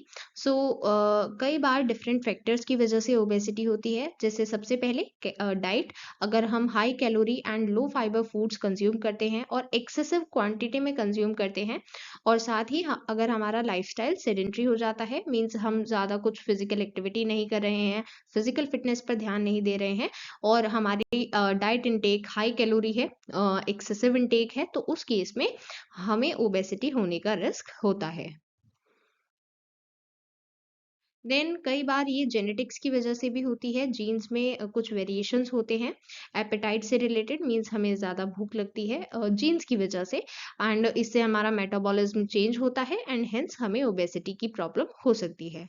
[SPEAKER 1] कई बार different factors की वजह से obesity होती है, जैसे सबसे पहले डाइट। अगर हम high calorie and low fibre foods consume करते हैं और एक्सेसिव क्वांटिटी में कंज्यूम करते हैं और साथ ही अगर हमारा लाइफस्टाइल सेडेंट्री हो जाता है, मीन्स हम ज़्यादा कुछ फिजिकल एक्टिविटी नहीं कर रहे हैं, फिजिकल फिटनेस पर ध्यान नहीं दे रहे हैं और हमारी डाइट इनटेक हाई कैलोरी है, एक्सेसिव इनटेक है, तो उस केस में हमें ओबेसिटी होने का रिस्क होता है। देन कई बार ये जेनेटिक्स की वजह से भी होती है। जीन्स में कुछ वेरिएशंस होते हैं एपेटाइट से रिलेटेड, मीन्स हमें ज़्यादा भूख लगती है जीन्स की वजह से एंड इससे हमारा मेटाबॉलिज्म चेंज होता है एंड हेंस हमें ओबेसिटी की प्रॉब्लम हो सकती है।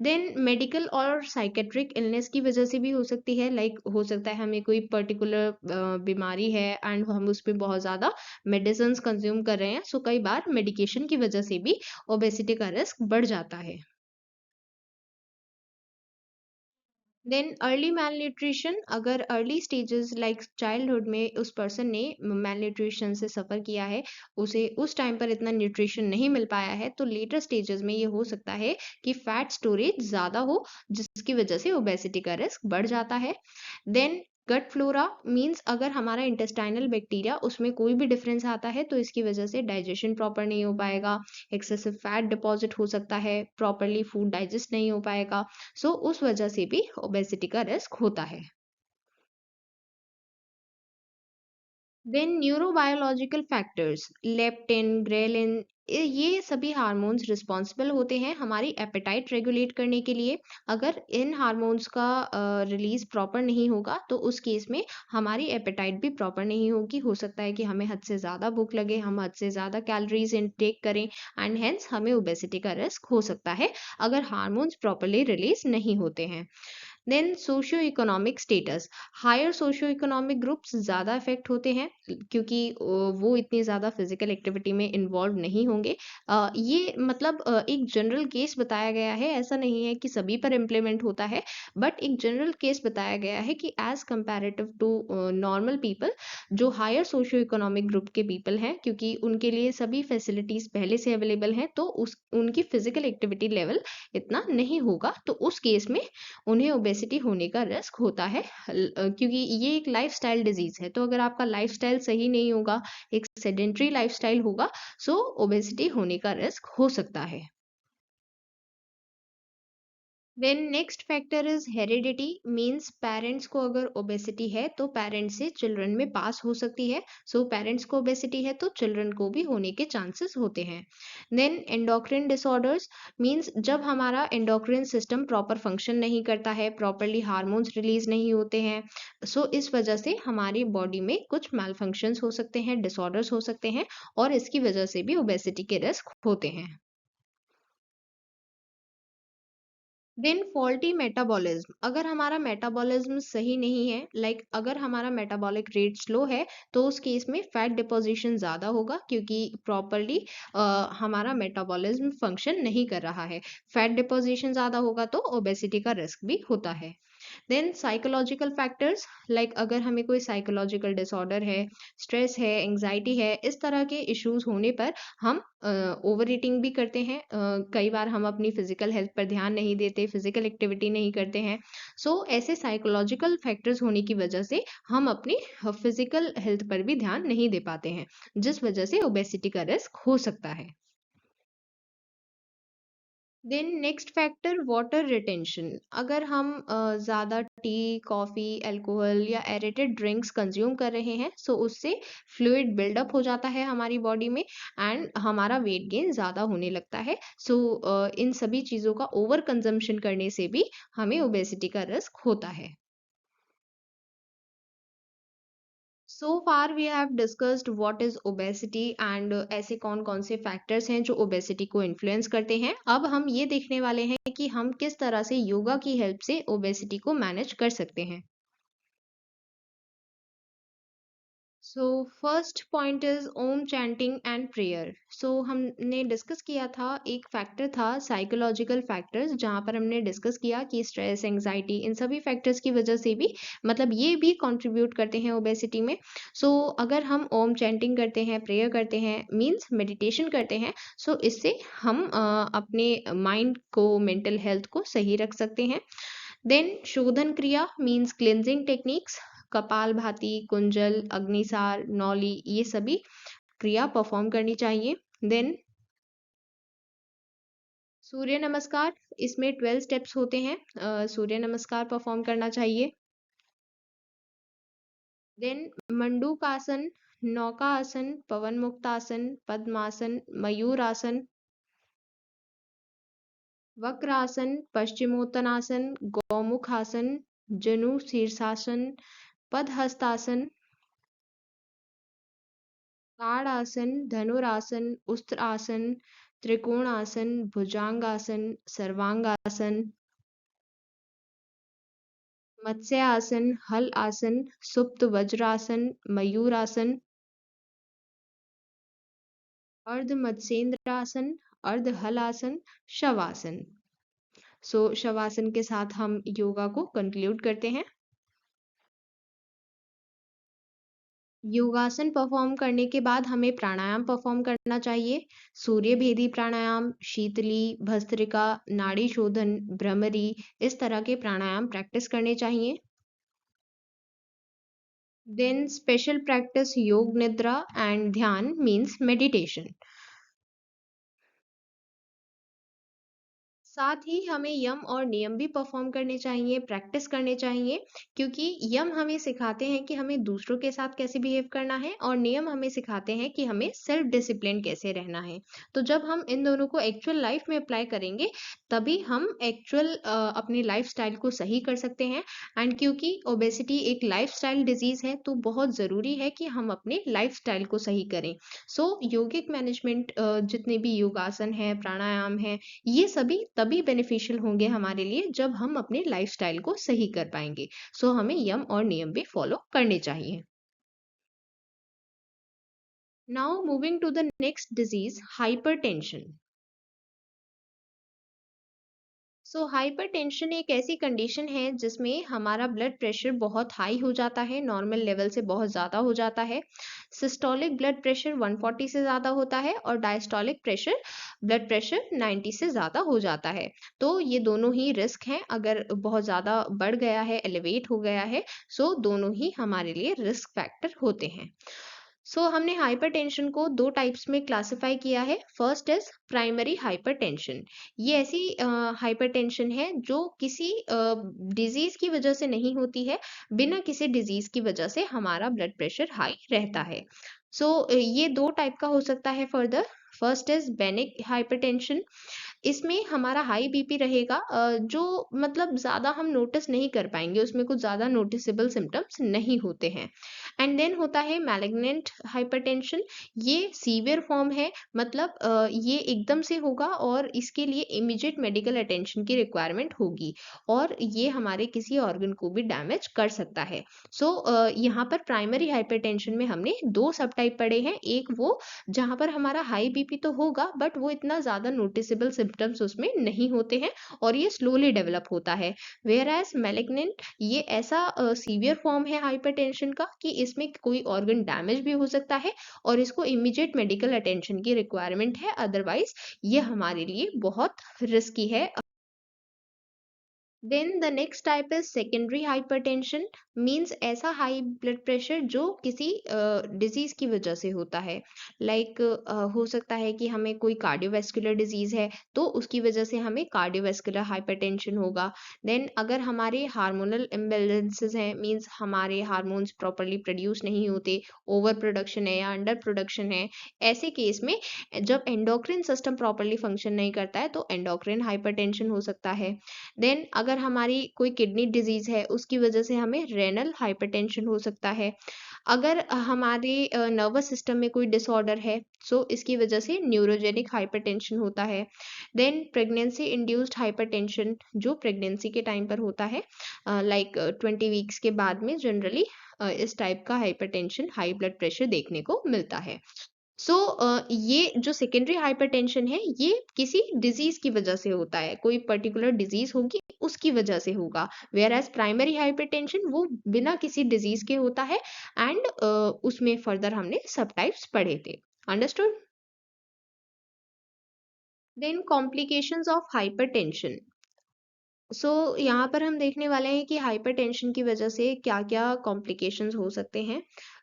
[SPEAKER 1] देन मेडिकल और साइकेट्रिक इलनेस की वजह से भी हो सकती है, लाइक हो सकता है हमें कोई पर्टिकुलर बीमारी है एंड हम उस पे बहुत ज़्यादा मेडिसिन्स कंज्यूम कर रहे हैं, सो कई बार मेडिकेशन की वजह से भी ओबेसिटी का रिस्क बढ़ जाता है। देन अर्ली malnutrition, अगर अर्ली स्टेजेस लाइक चाइल्डहुड में उस पर्सन ने malnutrition से सफ़र किया है, उसे उस टाइम पर इतना न्यूट्रिशन नहीं मिल पाया है, तो लेटर स्टेजेस में ये हो सकता है कि फैट स्टोरेज ज़्यादा हो, जिसकी वजह से ओबेसिटी का रिस्क बढ़ जाता है। देन गट फ्लोरा मीन्स अगर हमारा इंटेस्टाइनल बैक्टीरिया उसमें कोई भी डिफरेंस आता है, तो इसकी वजह से डाइजेशन प्रॉपर नहीं हो पाएगा, एक्सेसिव फैट डिपॉजिट हो सकता है, प्रॉपरली फूड डाइजेस्ट नहीं हो पाएगा, सो उस वजह से भी ओबेसिटी का रिस्क होता है। Then neurobiological factors, leptin, ghrelin, ये सभी हार्मोन्स रिस्पॉन्सिबल होते हैं हमारी एपेटाइट रेगुलेट करने के लिए। अगर इन हार्मोन्स का रिलीज प्रॉपर नहीं होगा, तो उस केस में हमारी एपेटाइट भी प्रॉपर नहीं होगी, हो सकता है कि हमें हद से ज़्यादा भूख लगे, हम हद से ज़्यादा कैलोरीज इनटेक करें एंड हेंस हमें ओबेसिटी का रिस्क हो सकता है, अगर हार्मोन्स प्रॉपरली रिलीज नहीं होते हैं। Then socio economic status, higher socio economic groups ज़्यादा अफेक्ट होते हैं, क्योंकि वो इतनी ज़्यादा फिजिकल एक्टिविटी में इन्वॉल्व नहीं होंगे। ये मतलब एक जनरल केस बताया गया है, ऐसा नहीं है कि सभी पर इम्प्लीमेंट होता है, बट एक जनरल केस बताया गया है कि as comparative to normal people, जो हायर सोशियो इकोनॉमिक ग्रुप के पीपल हैं, क्योंकि उनके लिए सभी फैसिलिटीज पहले से अवेलेबल हैं, तो उस उनकी फिजिकल एक्टिविटी लेवल इतना नहीं होगा, तो उस केस में उन्हें ओबेसिटी होने का रिस्क होता है, क्योंकि ये एक लाइफस्टाइल डिजीज है, तो अगर आपका लाइफस्टाइल सही नहीं होगा, एक सेडेंट्री लाइफस्टाइल होगा, सो ओबेसिटी होने का रिस्क हो सकता है। Then next factor is heredity, means parents को अगर ओबेसिटी है, तो पेरेंट्स से चिल्ड्रन में पास हो सकती है, सो पेरेंट्स को ओबेसिटी है तो चिल्ड्रन को भी होने के चांसेस होते हैं। देन एंडोक्रिन डिसऑर्डर्स, मींस जब हमारा एंडोक्रिन सिस्टम प्रॉपर फंक्शन नहीं करता है, प्रॉपरली हार्मोन्स रिलीज नहीं होते हैं, सो इस वजह से हमारी बॉडी में कुछ मैल फंक्शंस हो सकते हैं, डिसऑर्डर्स हो सकते हैं, और इसकी वजह से भी ओबेसिटी के रिस्क होते हैं। देन फॉल्टी मेटाबॉलिज्म, अगर हमारा मेटाबॉलिज्म सही नहीं है, लाइक अगर हमारा मेटाबॉलिक रेट स्लो है, तो उस केस में फैट डिपोजिशन ज़्यादा होगा, क्योंकि प्रॉपरली हमारा मेटाबॉलिज्म फंक्शन नहीं कर रहा है। फैट डिपोजिशन ज़्यादा होगा तो ओबेसिटी का रिस्क भी होता है। देन साइकोलॉजिकल फैक्टर्स, लाइक अगर हमें कोई साइकोलॉजिकल डिसऑर्डर है, स्ट्रेस है, एंग्जाइटी है, इस तरह के इश्यूज होने पर हम ओवर ईटिंग भी करते हैं, कई बार हम अपनी फिजिकल हेल्थ पर ध्यान नहीं देते, फिजिकल एक्टिविटी नहीं करते हैं, सो ऐसे साइकोलॉजिकल फैक्टर्स होने की वजह से हम अपनी फिजिकल हेल्थ पर भी ध्यान नहीं दे पाते हैं, जिस वजह से ओबेसिटी का रिस्क हो सकता है। Then next factor water retention, अगर हम ज़्यादा टी, कॉफ़ी, अल्कोहल या एरेटेड ड्रिंक्स कंज्यूम कर रहे हैं, सो उससे फ्लूइड बिल्डअप हो जाता है हमारी बॉडी में एंड हमारा वेट गेन ज़्यादा होने लगता है, सो इन सभी चीज़ों का ओवर कंजम्पशन करने से भी हमें ओबेसिटी का रिस्क होता है। So far we have discussed what is obesity and ऐसे कौन कौन से फैक्टर्स हैं जो ओबेसिटी को इन्फ्लुएंस करते हैं। अब हम ये देखने वाले हैं कि हम किस तरह से योगा की हेल्प से ओबेसिटी को मैनेज कर सकते हैं। So first point is Om chanting and prayer. So हमने डिस्कस किया था, एक फैक्टर था साइकोलॉजिकल फैक्टर्स, जहाँ पर हमने डिस्कस किया कि स्ट्रेस, एंजाइटी, इन सभी फैक्टर्स की वजह से भी मतलब ये भी कंट्रीब्यूट करते हैं ओबेसिटी में। सो अगर हम ओम चैंटिंग करते हैं, प्रेयर करते हैं, मीन्स मेडिटेशन करते हैं, सो इससे हम अपने माइंड को, मेंटल हेल्थ को सही रख सकते हैं। देन शोधन क्रिया means cleansing techniques, Kapalbhati, Kunjal, Agnisar, Nauli, ये सभी क्रिया परफॉर्म करनी चाहिए। देन सूर्य नमस्कार, इसमें 12 स्टेप्स होते हैं, सूर्य नमस्कार परफॉर्म करना चाहिए। देन मंडूकासन, नौकासन, पवन मुक्तासन, पद्मासन, मयूरासन, वक्रासन, पश्चिमोत्तानासन, गौमुखासन, जनु शीर्षासन, पदहस्तासन, ताड़ासन, धनुरासन, उस्त्रासन, त्रिकोणासन, भुजंगासन, सर्वांगासन, मत्स्यासन, हल आसन, सुप्त वज्रासन, मयूरासन, अर्ध मत्स्येंद्रासन, अर्ध हलासन, शवासन। शवासन के साथ हम योगा को कंक्लूड करते हैं। योगासन परफॉर्म करने के बाद हमें प्राणायाम परफॉर्म करना चाहिए। सूर्य भेदी प्राणायाम, शीतली, भस्त्रिका, नाड़ी शोधन, भ्रमरी, इस तरह के प्राणायाम प्रैक्टिस करने चाहिए। देन स्पेशल प्रैक्टिस योग निद्रा एंड ध्यान मीन्स मेडिटेशन। साथ ही हमें यम और नियम भी परफॉर्म करने चाहिए, प्रैक्टिस करने चाहिए, क्योंकि यम हमें सिखाते हैं कि हमें दूसरों के साथ कैसे बिहेव करना है और नियम हमें सिखाते हैं कि हमें सेल्फ डिसिप्लिन कैसे रहना है। तो जब हम इन दोनों को एक्चुअल लाइफ में अप्लाई करेंगे, तभी हम एक्चुअल अपनी लाइफस्टाइल को सही कर सकते हैं। एंड क्योंकि ओबेसिटी एक लाइफस्टाइल डिजीज है, तो बहुत ज़रूरी है कि हम अपने लाइफस्टाइल को सही करें। योगिक मैनेजमेंट, जितने भी योगासन है, प्राणायाम है, ये सभी तभी बेनिफिशियल होंगे हमारे लिए जब हम अपने लाइफस्टाइल को सही कर पाएंगे। हमें यम और नियम भी फॉलो करने चाहिए। Now moving to the next disease, hypertension. Hypertension एक ऐसी कंडीशन है जिसमें हमारा ब्लड प्रेशर बहुत हाई हो जाता है, नॉर्मल लेवल से बहुत ज़्यादा हो जाता है। सिस्टोलिक ब्लड प्रेशर 140 से ज़्यादा होता है और डायस्टोलिक प्रेशर ब्लड प्रेशर 90 से ज़्यादा हो जाता है। तो ये दोनों ही रिस्क हैं, अगर बहुत ज़्यादा बढ़ गया है, एलिवेट हो गया है, दोनों ही हमारे लिए रिस्क फैक्टर होते हैं। हमने हाइपरटेंशन को दो टाइप्स में क्लासिफाई किया है। First is primary hypertension. ये ऐसी हाइपरटेंशन है जो किसी डिजीज की वजह से नहीं होती है, बिना किसी डिजीज की वजह से हमारा ब्लड प्रेशर हाई रहता है। ये दो टाइप का हो सकता है further. First is benign hypertension. इसमें हमारा हाई बीपी रहेगा, जो मतलब ज़्यादा हम नोटिस नहीं कर पाएंगे, उसमें कुछ ज़्यादा नोटिसेबल सिम्टम्स नहीं होते हैं। एंड देन होता है मैलिग्नेंट हाइपरटेंशन। ये सीवियर फॉर्म है, मतलब ये एकदम से होगा और इसके लिए इमीडिएट मेडिकल अटेंशन की रिक्वायरमेंट होगी और ये हमारे किसी ऑर्गन को भी डैमेज कर सकता है। यहाँ पर प्राइमरी हाइपरटेंशन में हमने दो सब टाइप पढ़े हैं। एक वो जहाँ पर हमारा हाई बीपी तो होगा, बट वो इतना ज़्यादा नोटिसेबल सिम्टम्स उसमें नहीं होते हैं और ये स्लोली डेवलप होता है। वेयर एज मैलिग्नेंट, ये ऐसा सीवियर फॉर्म है हाइपरटेंशन का कि इसमें कोई ऑर्गन डैमेज भी हो सकता है और इसको इमीडिएट मेडिकल अटेंशन की रिक्वायरमेंट है, अदरवाइज ये हमारे लिए बहुत रिस्की है। Then the next type is secondary hypertension. Means ऐसा हाई ब्लड प्रेशर जो किसी डिजीज की वजह से होता है। लाइक हो सकता है कि हमें कोई कार्डियोवैस्कुलर डिजीज है, तो उसकी वजह से हमें कार्डियोवैस्कुलर हाइपरटेंशन होगा। देन अगर हमारे हार्मोनल इम्बेलेंसेस हैं, मीन्स हमारे हार्मोन्स प्रॉपरली प्रोड्यूस नहीं होते, ओवर प्रोडक्शन है या अंडर प्रोडक्शन है, ऐसे केस में जब एंडोक्रिन सिस्टम प्रॉपरली फंक्शन नहीं करता है, तो एंडोक्रिन हाइपरटेंशन हो सकता है। देन अगर हमारी कोई किडनी डिजीज है, उसकी वजह से हमें रेनल हाइपरटेंशन हो सकता है। अगर हमारे नर्वस सिस्टम में कोई डिसऑर्डर है, इसकी वजह से न्यूरोजेनिक हाइपरटेंशन होता है। देन प्रेगनेंसी इंड्यूस्ड हाइपरटेंशन, जो प्रेगनेंसी के टाइम पर होता है, लाइक 20 वीक्स के बाद में जनरली इस टाइप का हाइपरटेंशन, हाई ब्लड प्रेशर देखने को मिलता है। ये जो सेकेंडरी हाइपरटेंशन है, ये किसी डिजीज की वजह से होता है, कोई पर्टिकुलर डिजीज होगी उसकी वजह से होगा। वेयर एज प्राइमरी हाइपरटेंशन वो बिना किसी डिजीज के होता है एंड उसमें फर्दर हमने सब टाइप्स पढ़े थे। Understood? Then complications of hypertension. यहाँ पर हम देखने वाले हैं कि हाइपरटेंशन की वजह से क्या-क्या कॉम्प्लिकेशंस हो सकते हैं।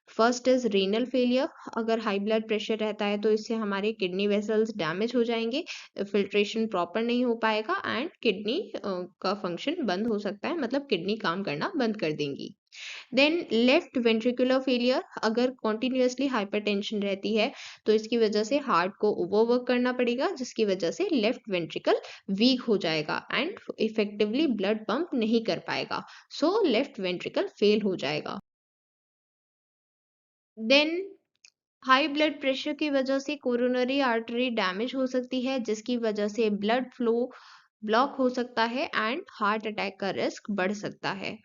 [SPEAKER 1] First is renal failure. अगर हाई ब्लड प्रेशर रहता है तो इससे हमारे किडनी वेसल्स डैमेज हो जाएंगे, फिल्ट्रेशन प्रॉपर नहीं हो पाएगा एंड किडनी का फंक्शन बंद हो सकता है, मतलब किडनी काम करना बंद कर देंगी। Then left ventricular failure. अगर कॉन्टिन्यूसली हाइपरटेंशन रहती है तो इसकी वजह से हार्ट को ओवरवर्क करना पड़ेगा, जिसकी वजह से लेफ्ट वेंट्रिकल वीक हो जाएगा एंड इफेक्टिवली ब्लड पंप नहीं कर पाएगा। लेफ्ट वेंट्रिकल फेल हो जाएगा। देन हाई ब्लड प्रेशर की वजह से कोरोनरी आर्टरी डैमेज हो सकती है, जिसकी वजह से ब्लड फ्लो ब्लॉक हो सकता है एंड हार्ट अटैक का रिस्क बढ़ सकता है।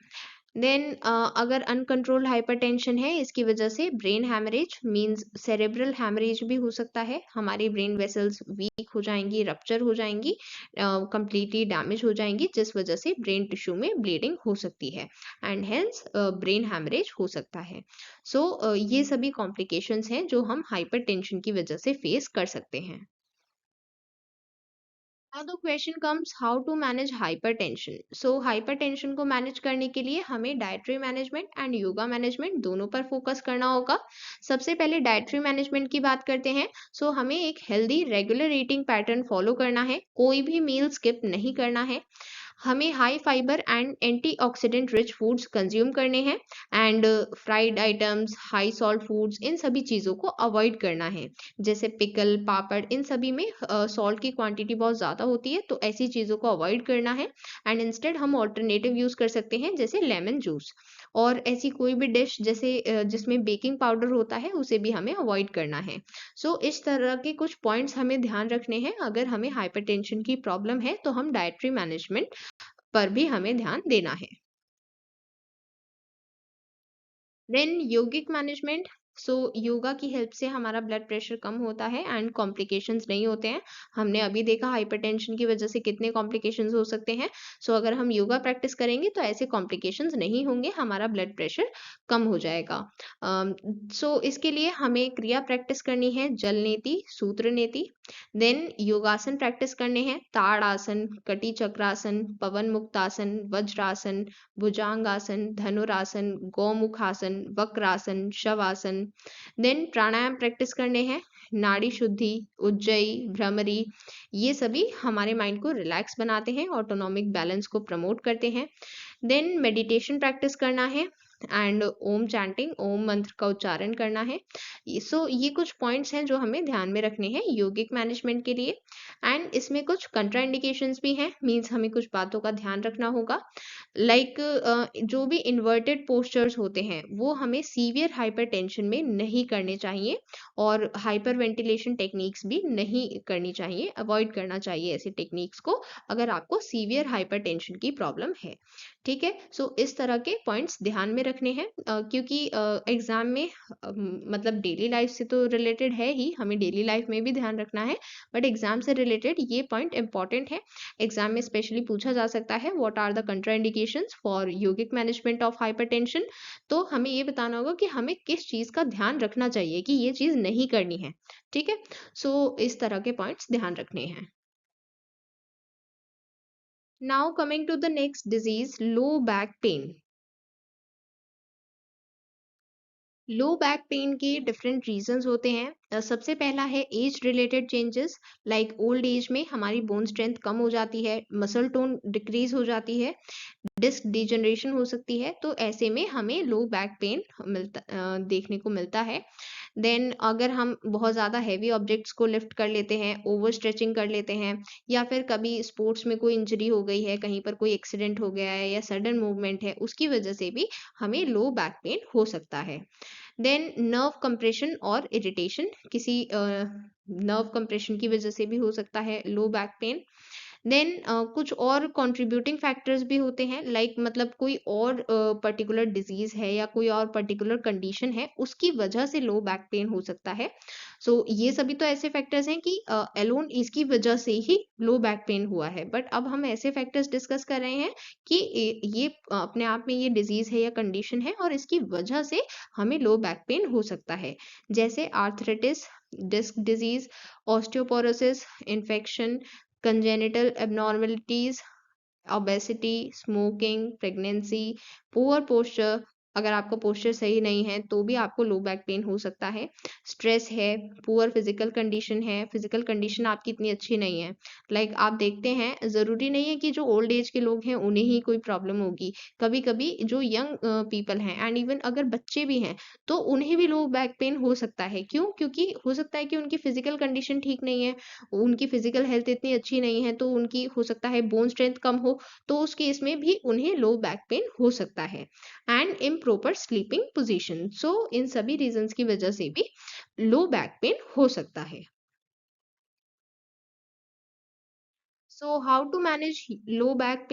[SPEAKER 1] देन अगर अनकंट्रोल्ड हाइपरटेंशन है, इसकी वजह से brain haemorrhage means cerebral haemorrhage भी हो सकता है। हमारी ब्रेन वेसल्स वीक हो जाएंगी, रप्चर हो जाएंगी, कंप्लीटली डैमेज हो जाएंगी, जिस वजह से ब्रेन टिश्यू में ब्लीडिंग हो सकती है एंड हेंस ब्रेन हैमरेज हो सकता है। सो ये सभी कॉम्प्लिकेशंस हैं जो हम हाइपरटेंशन की वजह से फेस कर सकते हैं। Now the question comes how to manage hypertension. So hypertension को मैनेज करने के लिए हमें dietary management and yoga management दोनों पर फोकस करना होगा। सबसे पहले डाइटरी मैनेजमेंट की बात करते हैं। सो हमें एक healthy regular eating pattern follow करना है, कोई भी मील स्किप नहीं करना है। हमें high fibre and antioxidant rich foods consume करने हैं and fried items, high salt foods, इन सभी चीज़ों को अवॉइड करना है। जैसे पिकल, पापड़, इन सभी में सॉल्ट की क्वांटिटी बहुत ज़्यादा होती है, तो ऐसी चीज़ों को अवॉइड करना है एंड इंस्टेड हम ऑल्टरनेटिव यूज़ कर सकते हैं जैसे लेमन जूस। और ऐसी कोई भी डिश जैसे जिसमें बेकिंग पाउडर होता है उसे भी हमें अवॉइड करना है। सो इस तरह के कुछ पॉइंट्स हमें ध्यान रखने हैं। अगर हमें हाइपरटेंशन की प्रॉब्लम है तो हम डाइटरी मैनेजमेंट पर भी हमें ध्यान देना है। Then yogic management. सो योगा की हेल्प से हमारा ब्लड प्रेशर कम होता है एंड कॉम्प्लिकेशंस नहीं होते हैं। हमने अभी देखा हाइपरटेंशन की वजह से कितने कॉम्प्लिकेशंस हो सकते हैं। सो अगर हम योगा प्रैक्टिस करेंगे तो ऐसे कॉम्प्लिकेशंस नहीं होंगे, हमारा ब्लड प्रेशर कम हो जाएगा। सो इसके लिए हमें क्रिया प्रैक्टिस करनी है, जल नीति, सूत्र नीति। देन योगासन प्रैक्टिस करने हैं, ताड़ आसन, कटी चक्रासन, पवन मुक्तासन, वज्रासन, भुजंगासन, धनुरासन, गौमुखासन, वक्रासन, शवासन। देन प्राणायाम प्रैक्टिस करने हैं, नाड़ी शुद्धि, उज्जयी, भ्रमरी। ये सभी हमारे माइंड को रिलैक्स बनाते हैं, ऑटोनॉमिक बैलेंस को प्रमोट करते हैं। देन मेडिटेशन प्रैक्टिस करना है एंड ओम चैंटिंग, ओम मंत्र का उच्चारण करना है। सो ये कुछ पॉइंट्स हैं जो हमें ध्यान में रखने हैं योगिक मैनेजमेंट के लिए। एंड इसमें कुछ कंट्राइंडिकेशंस भी हैं, मीन्स हमें कुछ बातों का ध्यान रखना होगा। लाइक जो भी इन्वर्टेड पोस्चर्स होते हैं वो हमें सीवियर हाइपरटेंशन में नहीं करने चाहिए और हाइपर वेंटिलेशन टेक्निक्स भी नहीं करनी चाहिए, अवॉइड करना चाहिए ऐसी टेक्निक्स को अगर आपको सीवियर हाइपरटेंशन की प्रॉब्लम है। ठीक है, सो इस तरह के पॉइंट्स ध्यान में रखने हैं क्योंकि एग्जाम में मतलब डेली लाइफ से तो रिलेटेड है ही, हमें डेली लाइफ में भी ध्यान रखना है, बट एग्जाम से रिलेटेड ये पॉइंट इंपॉर्टेंट है। एग्जाम में स्पेशली पूछा जा सकता है what are the contraindications for yogic management of hypertension. तो हमें ये बताना होगा कि हमें किस चीज़ का ध्यान रखना चाहिए कि ये चीज़ नहीं करनी है। ठीक है, सो इस तरह के पॉइंट्स ध्यान रखने हैं। Now coming to the next disease, low back pain. Low back pain के डिफरेंट रीजंस होते हैं। सबसे पहला है age related changes, like old age में हमारी बोन स्ट्रेंथ कम हो जाती है, मसल टोन डिक्रीज हो जाती है, डिस्क डिजनरेशन हो सकती है, तो ऐसे में हमें लो बैक पेन देखने को मिलता है। देन अगर हम बहुत ज़्यादा हैवी ऑब्जेक्ट्स को लिफ्ट कर लेते हैं, ओवर स्ट्रेचिंग कर लेते हैं, या फिर कभी स्पोर्ट्स में कोई इंजरी हो गई है, कहीं पर कोई एक्सीडेंट हो गया है या सडन मूवमेंट है, उसकी वजह से भी हमें लो बैक पेन हो सकता है। देन नर्व कंप्रेशन और इरिटेशन, किसी नर्व कंप्रेशन की वजह से भी हो सकता है लो बैक पेन। देन कुछ और कंट्रीब्यूटिंग फैक्टर्स भी होते हैं, लाइक मतलब कोई और पर्टिकुलर डिजीज है या कोई और पर्टिकुलर कंडीशन है उसकी वजह से लो बैक पेन हो सकता है। सो ये सभी तो ऐसे फैक्टर्स हैं कि अलोन इसकी वजह से ही लो बैक पेन हुआ है, बट अब हम ऐसे फैक्टर्स डिस्कस कर रहे हैं कि ये अपने आप में ये डिजीज है या कंडीशन है और इसकी वजह से हमें लो बैक पेन हो सकता है, जैसे arthritis, disc disease, osteoporosis, infection, congenital abnormalities, obesity, smoking, pregnancy, poor posture. अगर आपका पोस्चर सही नहीं है तो भी आपको लो बैक पेन हो सकता है। स्ट्रेस है, पुअर फिजिकल कंडीशन है, फिजिकल कंडीशन आपकी इतनी अच्छी नहीं है, लाइक आप देखते हैं ज़रूरी नहीं है कि जो ओल्ड एज के लोग हैं उन्हें ही कोई प्रॉब्लम होगी। कभी कभी जो यंग पीपल हैं एंड इवन अगर बच्चे भी हैं तो उन्हें भी लो बैक पेन हो सकता है। क्यों? क्योंकि हो सकता है कि उनकी फिजिकल कंडीशन ठीक नहीं है, उनकी फिजिकल हेल्थ इतनी अच्छी नहीं है, तो उनकी हो सकता है बोन स्ट्रेंथ कम हो, तो उस केस में भी उन्हें लो बैक पेन हो सकता है। And proper sleeping position. So इन सभी रीजंस की वजह से भी लो बैक पेन हो सकता है। So how to manage low back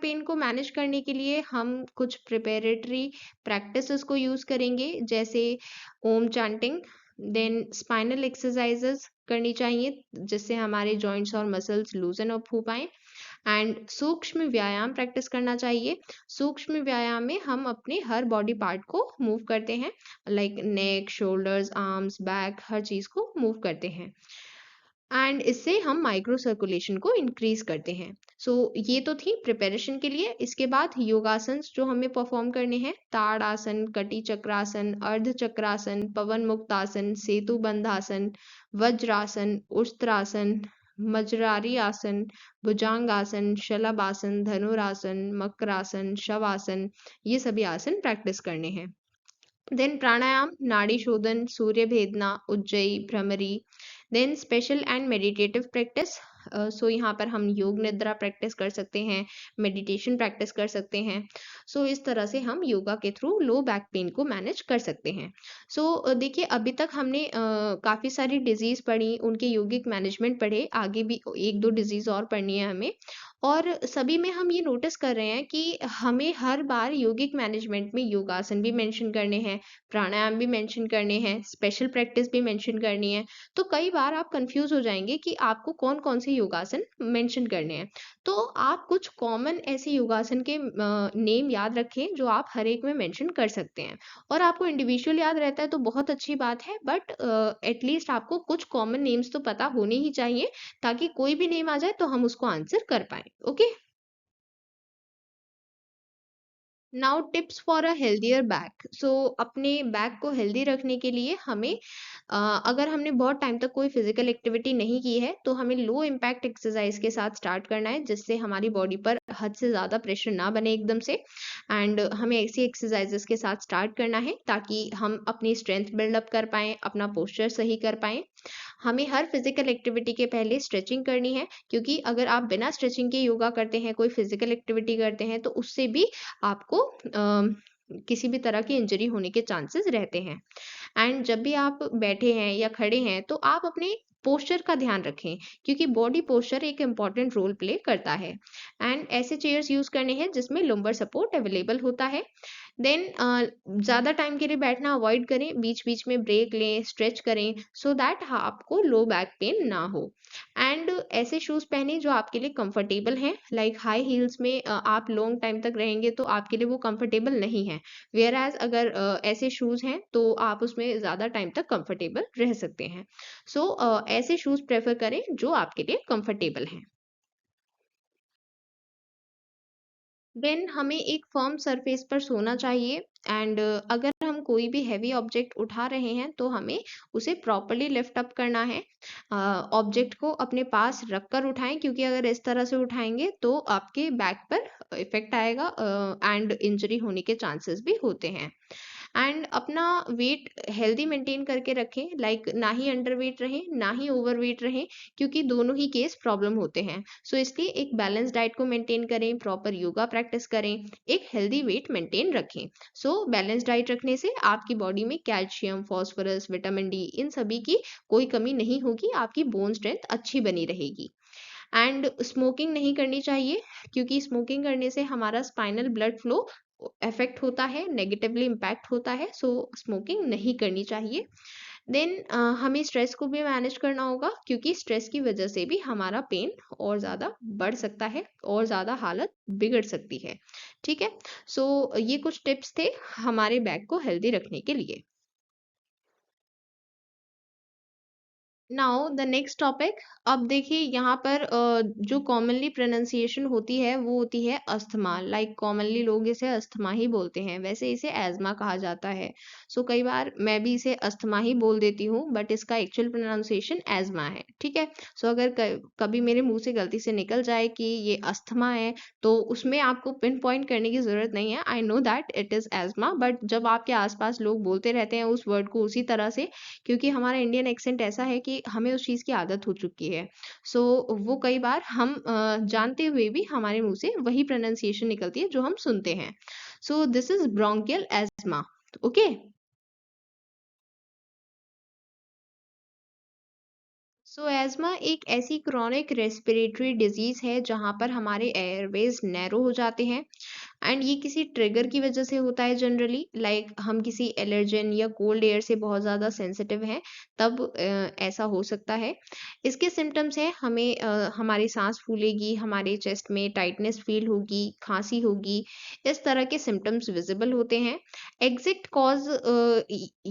[SPEAKER 1] pain को मैनेज करने के लिए हम कुछ प्रिपेरेटरी प्रैक्टिसेस को यूज करेंगे, जैसे ओम चांटिंग, देन स्पाइनल एक्सरसाइजेस करनी चाहिए जिससे हमारे जॉइंट्स और मसल्स लूजन अप हो पाए, एंड सूक्ष्म व्यायाम प्रैक्टिस करना चाहिए। सूक्ष्म व्यायाम में हम अपने हर बॉडी पार्ट को मूव करते हैं, लाइक नेक, शोल्डर्स, आर्म्स, बैक, हर चीज को मूव करते हैं, एंड इससे हम माइक्रो सर्कुलेशन को इंक्रीज करते हैं। सो ये तो थी प्रिपरेशन के लिए। इसके बाद योगासन जो हमें परफॉर्म करने हैं, ताड़ आसन, कटी चक्रासन, अर्ध चक्रासन, पवन मुक्त आसन, सेतु बंध आसन, वज्रासन, उस्त्रासन, मजरारी आसन, भुजंगासन, शलभासन, धनुरासन, मकरासन, शवासन, ये सभी आसन प्रैक्टिस करने हैं। Then pranayama, Nadi Shodhan, Surya Bhedana, Ujjayi, Bhramari, then special and meditative practice. So यहाँ पर हम योग निद्रा प्रैक्टिस कर सकते हैं, मेडिटेशन प्रैक्टिस कर सकते हैं। सो इस तरह से हम योगा के थ्रू लो बैक पेन को मैनेज कर सकते हैं। सो देखिए, अभी तक हमने काफ़ी सारी डिजीज़ पढ़ी, उनके योगिक मैनेजमेंट पढ़े, आगे भी एक दो डिजीज़ और पढ़नी है हमें, और सभी में हम ये नोटिस कर रहे हैं कि हमें हर बार योगिक मैनेजमेंट में योगासन भी मेंशन करने हैं, प्राणायाम भी मेंशन करने हैं, स्पेशल प्रैक्टिस भी मेंशन करनी है। तो कई बार आप कंफ्यूज हो जाएंगे कि आपको कौन कौन से योगासन मेंशन करने हैं। तो आप कुछ कॉमन ऐसे योगासन के नेम याद रखें जो आप हर एक में मेंशन कर सकते हैं, और आपको इंडिविजुअल याद रहता है तो बहुत अच्छी बात है, बट एटलीस्ट आपको कुछ कॉमन नेम्स तो पता होने ही चाहिए, ताकि कोई भी नेम आ जाए तो हम उसको आंसर कर पाए। Okay. Now tips for a healthier back. So अपने बैक को हेल्दी रखने के लिए हमें अगर हमने बहुत टाइम तक कोई फिजिकल एक्टिविटी नहीं की है तो हमें लो इम्पैक्ट एक्सरसाइज के साथ स्टार्ट करना है, जिससे हमारी बॉडी पर हद से ज़्यादा प्रेशर ना बने एकदम से, एंड हमें ऐसी एक्सरसाइजेस के साथ स्टार्ट करना है ताकि हम अपनी स्ट्रेंथ बिल्डअप कर पाएँ, अपना पोस्चर सही कर पाएँ। हमें हर फिजिकल एक्टिविटी के पहले स्ट्रेचिंग करनी है, क्योंकि अगर आप बिना स्ट्रेचिंग के योगा करते हैं, कोई फिजिकल एक्टिविटी करते हैं, तो उससे भी आपको किसी भी तरह की इंजरी होने के चांसेस रहते हैं। एंड जब भी आप बैठे हैं या खड़े हैं तो आप अपने पोस्चर का ध्यान रखें, क्योंकि बॉडी पोस्चर एक इम्पॉर्टेंट रोल प्ले करता है, एंड ऐसे चेयर्स यूज करने हैं जिसमें लंबर सपोर्ट अवेलेबल होता है। देन ज़्यादा टाइम के लिए बैठना अवॉइड करें, बीच बीच में ब्रेक लें, स्ट्रेच करें, सो दैट आपको लो बैक पेन ना हो। एंड ऐसे शूज़ पहने जो आपके लिए कंफर्टेबल हैं, लाइक हाई हील्स में आप लॉन्ग टाइम तक रहेंगे तो आपके लिए वो कंफर्टेबल नहीं है, वेयर एज अगर ऐसे शूज़ हैं तो आप उसमें ज़्यादा टाइम तक कंफर्टेबल रह सकते हैं। सो ऐसे शूज़ प्रेफर करें जो आपके लिए कंफर्टेबल हैं। देन हमें एक फर्म सरफेस पर सोना चाहिए, एंड अगर हम कोई भी हैवी ऑब्जेक्ट उठा रहे हैं तो हमें उसे प्रॉपरली लिफ्ट अप करना है। ऑब्जेक्ट को अपने पास रखकर उठाएं, क्योंकि अगर इस तरह से उठाएंगे तो आपके बैक पर इफेक्ट आएगा, एंड इंजरी होने के चांसेस भी होते हैं। एंड अपना वेट हेल्दी मेंटेन करके रखें, लाइक ना ही अंडर वेट रहें ना ही ओवर वेट रहें, क्योंकि दोनों ही केस प्रॉब्लम होते हैं। सो इसलिए एक बैलेंस डाइट को मेंटेन करें, प्रॉपर योगा प्रैक्टिस करें, एक हेल्दी वेट मेंटेन रखें। सो बैलेंस डाइट रखने से आपकी बॉडी में कैल्शियम, फॉस्फोरस, विटामिन डी, इन सभी की कोई कमी नहीं होगी, आपकी बोन स्ट्रेंथ अच्छी बनी रहेगी। एंड स्मोकिंग नहीं करनी चाहिए, क्योंकि स्मोकिंग करने से हमारा स्पाइनल ब्लड फ्लो इफेक्ट होता है, नेगेटिवली इम्पैक्ट होता है, सो स्मोकिंग नहीं करनी चाहिए। देन हमें स्ट्रेस को भी मैनेज करना होगा, क्योंकि स्ट्रेस की वजह से भी हमारा पेन और ज़्यादा बढ़ सकता है, और ज़्यादा हालत बिगड़ सकती है। ठीक है। सो ये कुछ टिप्स थे हमारे बैक को हेल्दी रखने के लिए। Now the next topic. अब देखिए यहाँ पर जो कॉमनली प्रोनाउंसिएशन होती है वो होती है अस्थमा, लाइक कॉमनली लोग इसे अस्थमा ही बोलते हैं, वैसे इसे एज़मा कहा जाता है। सो कई बार मैं भी इसे अस्थमा ही बोल देती हूँ, बट इसका एक्चुअल प्रोनाउंसिएशन एज़मा है। ठीक है। सो अगर कभी मेरे मुंह से गलती से निकल जाए कि ये अस्थमा है, तो उसमें आपको पिन पॉइंट करने की जरूरत नहीं है, I know that it is asthma, but जब आपके आसपास लोग बोलते रहते हैं उस वर्ड को उसी तरह से, क्योंकि हमारा इंडियन एक्सेंट ऐसा है कि हमें उस चीज़ की आदत हो चुकी है। सो वो कई बार हम जानते हुए भी हमारे मुँह से वही प्रोनंसिएशन निकलती है जो हम सुनते हैं। So this is bronchial asthma. Okay. So asthma एक ऐसी क्रॉनिक रेस्पिरेटरी डिजीज़ है जहाँ पर हमारे एयरवेज नैरो हो जाते हैं एंड ये किसी ट्रिगर की वजह से होता है जनरली, लाइक हम किसी एलर्जन या कोल्ड एयर से बहुत ज़्यादा सेंसिटिव हैं, तब ऐसा हो सकता है। इसके सिम्टम्स हैं हमें हमारी सांस फूलेगी, हमारे चेस्ट में टाइटनेस फील होगी, खांसी होगी, इस तरह के सिम्टम्स विजिबल होते हैं। एग्जैक्ट कॉज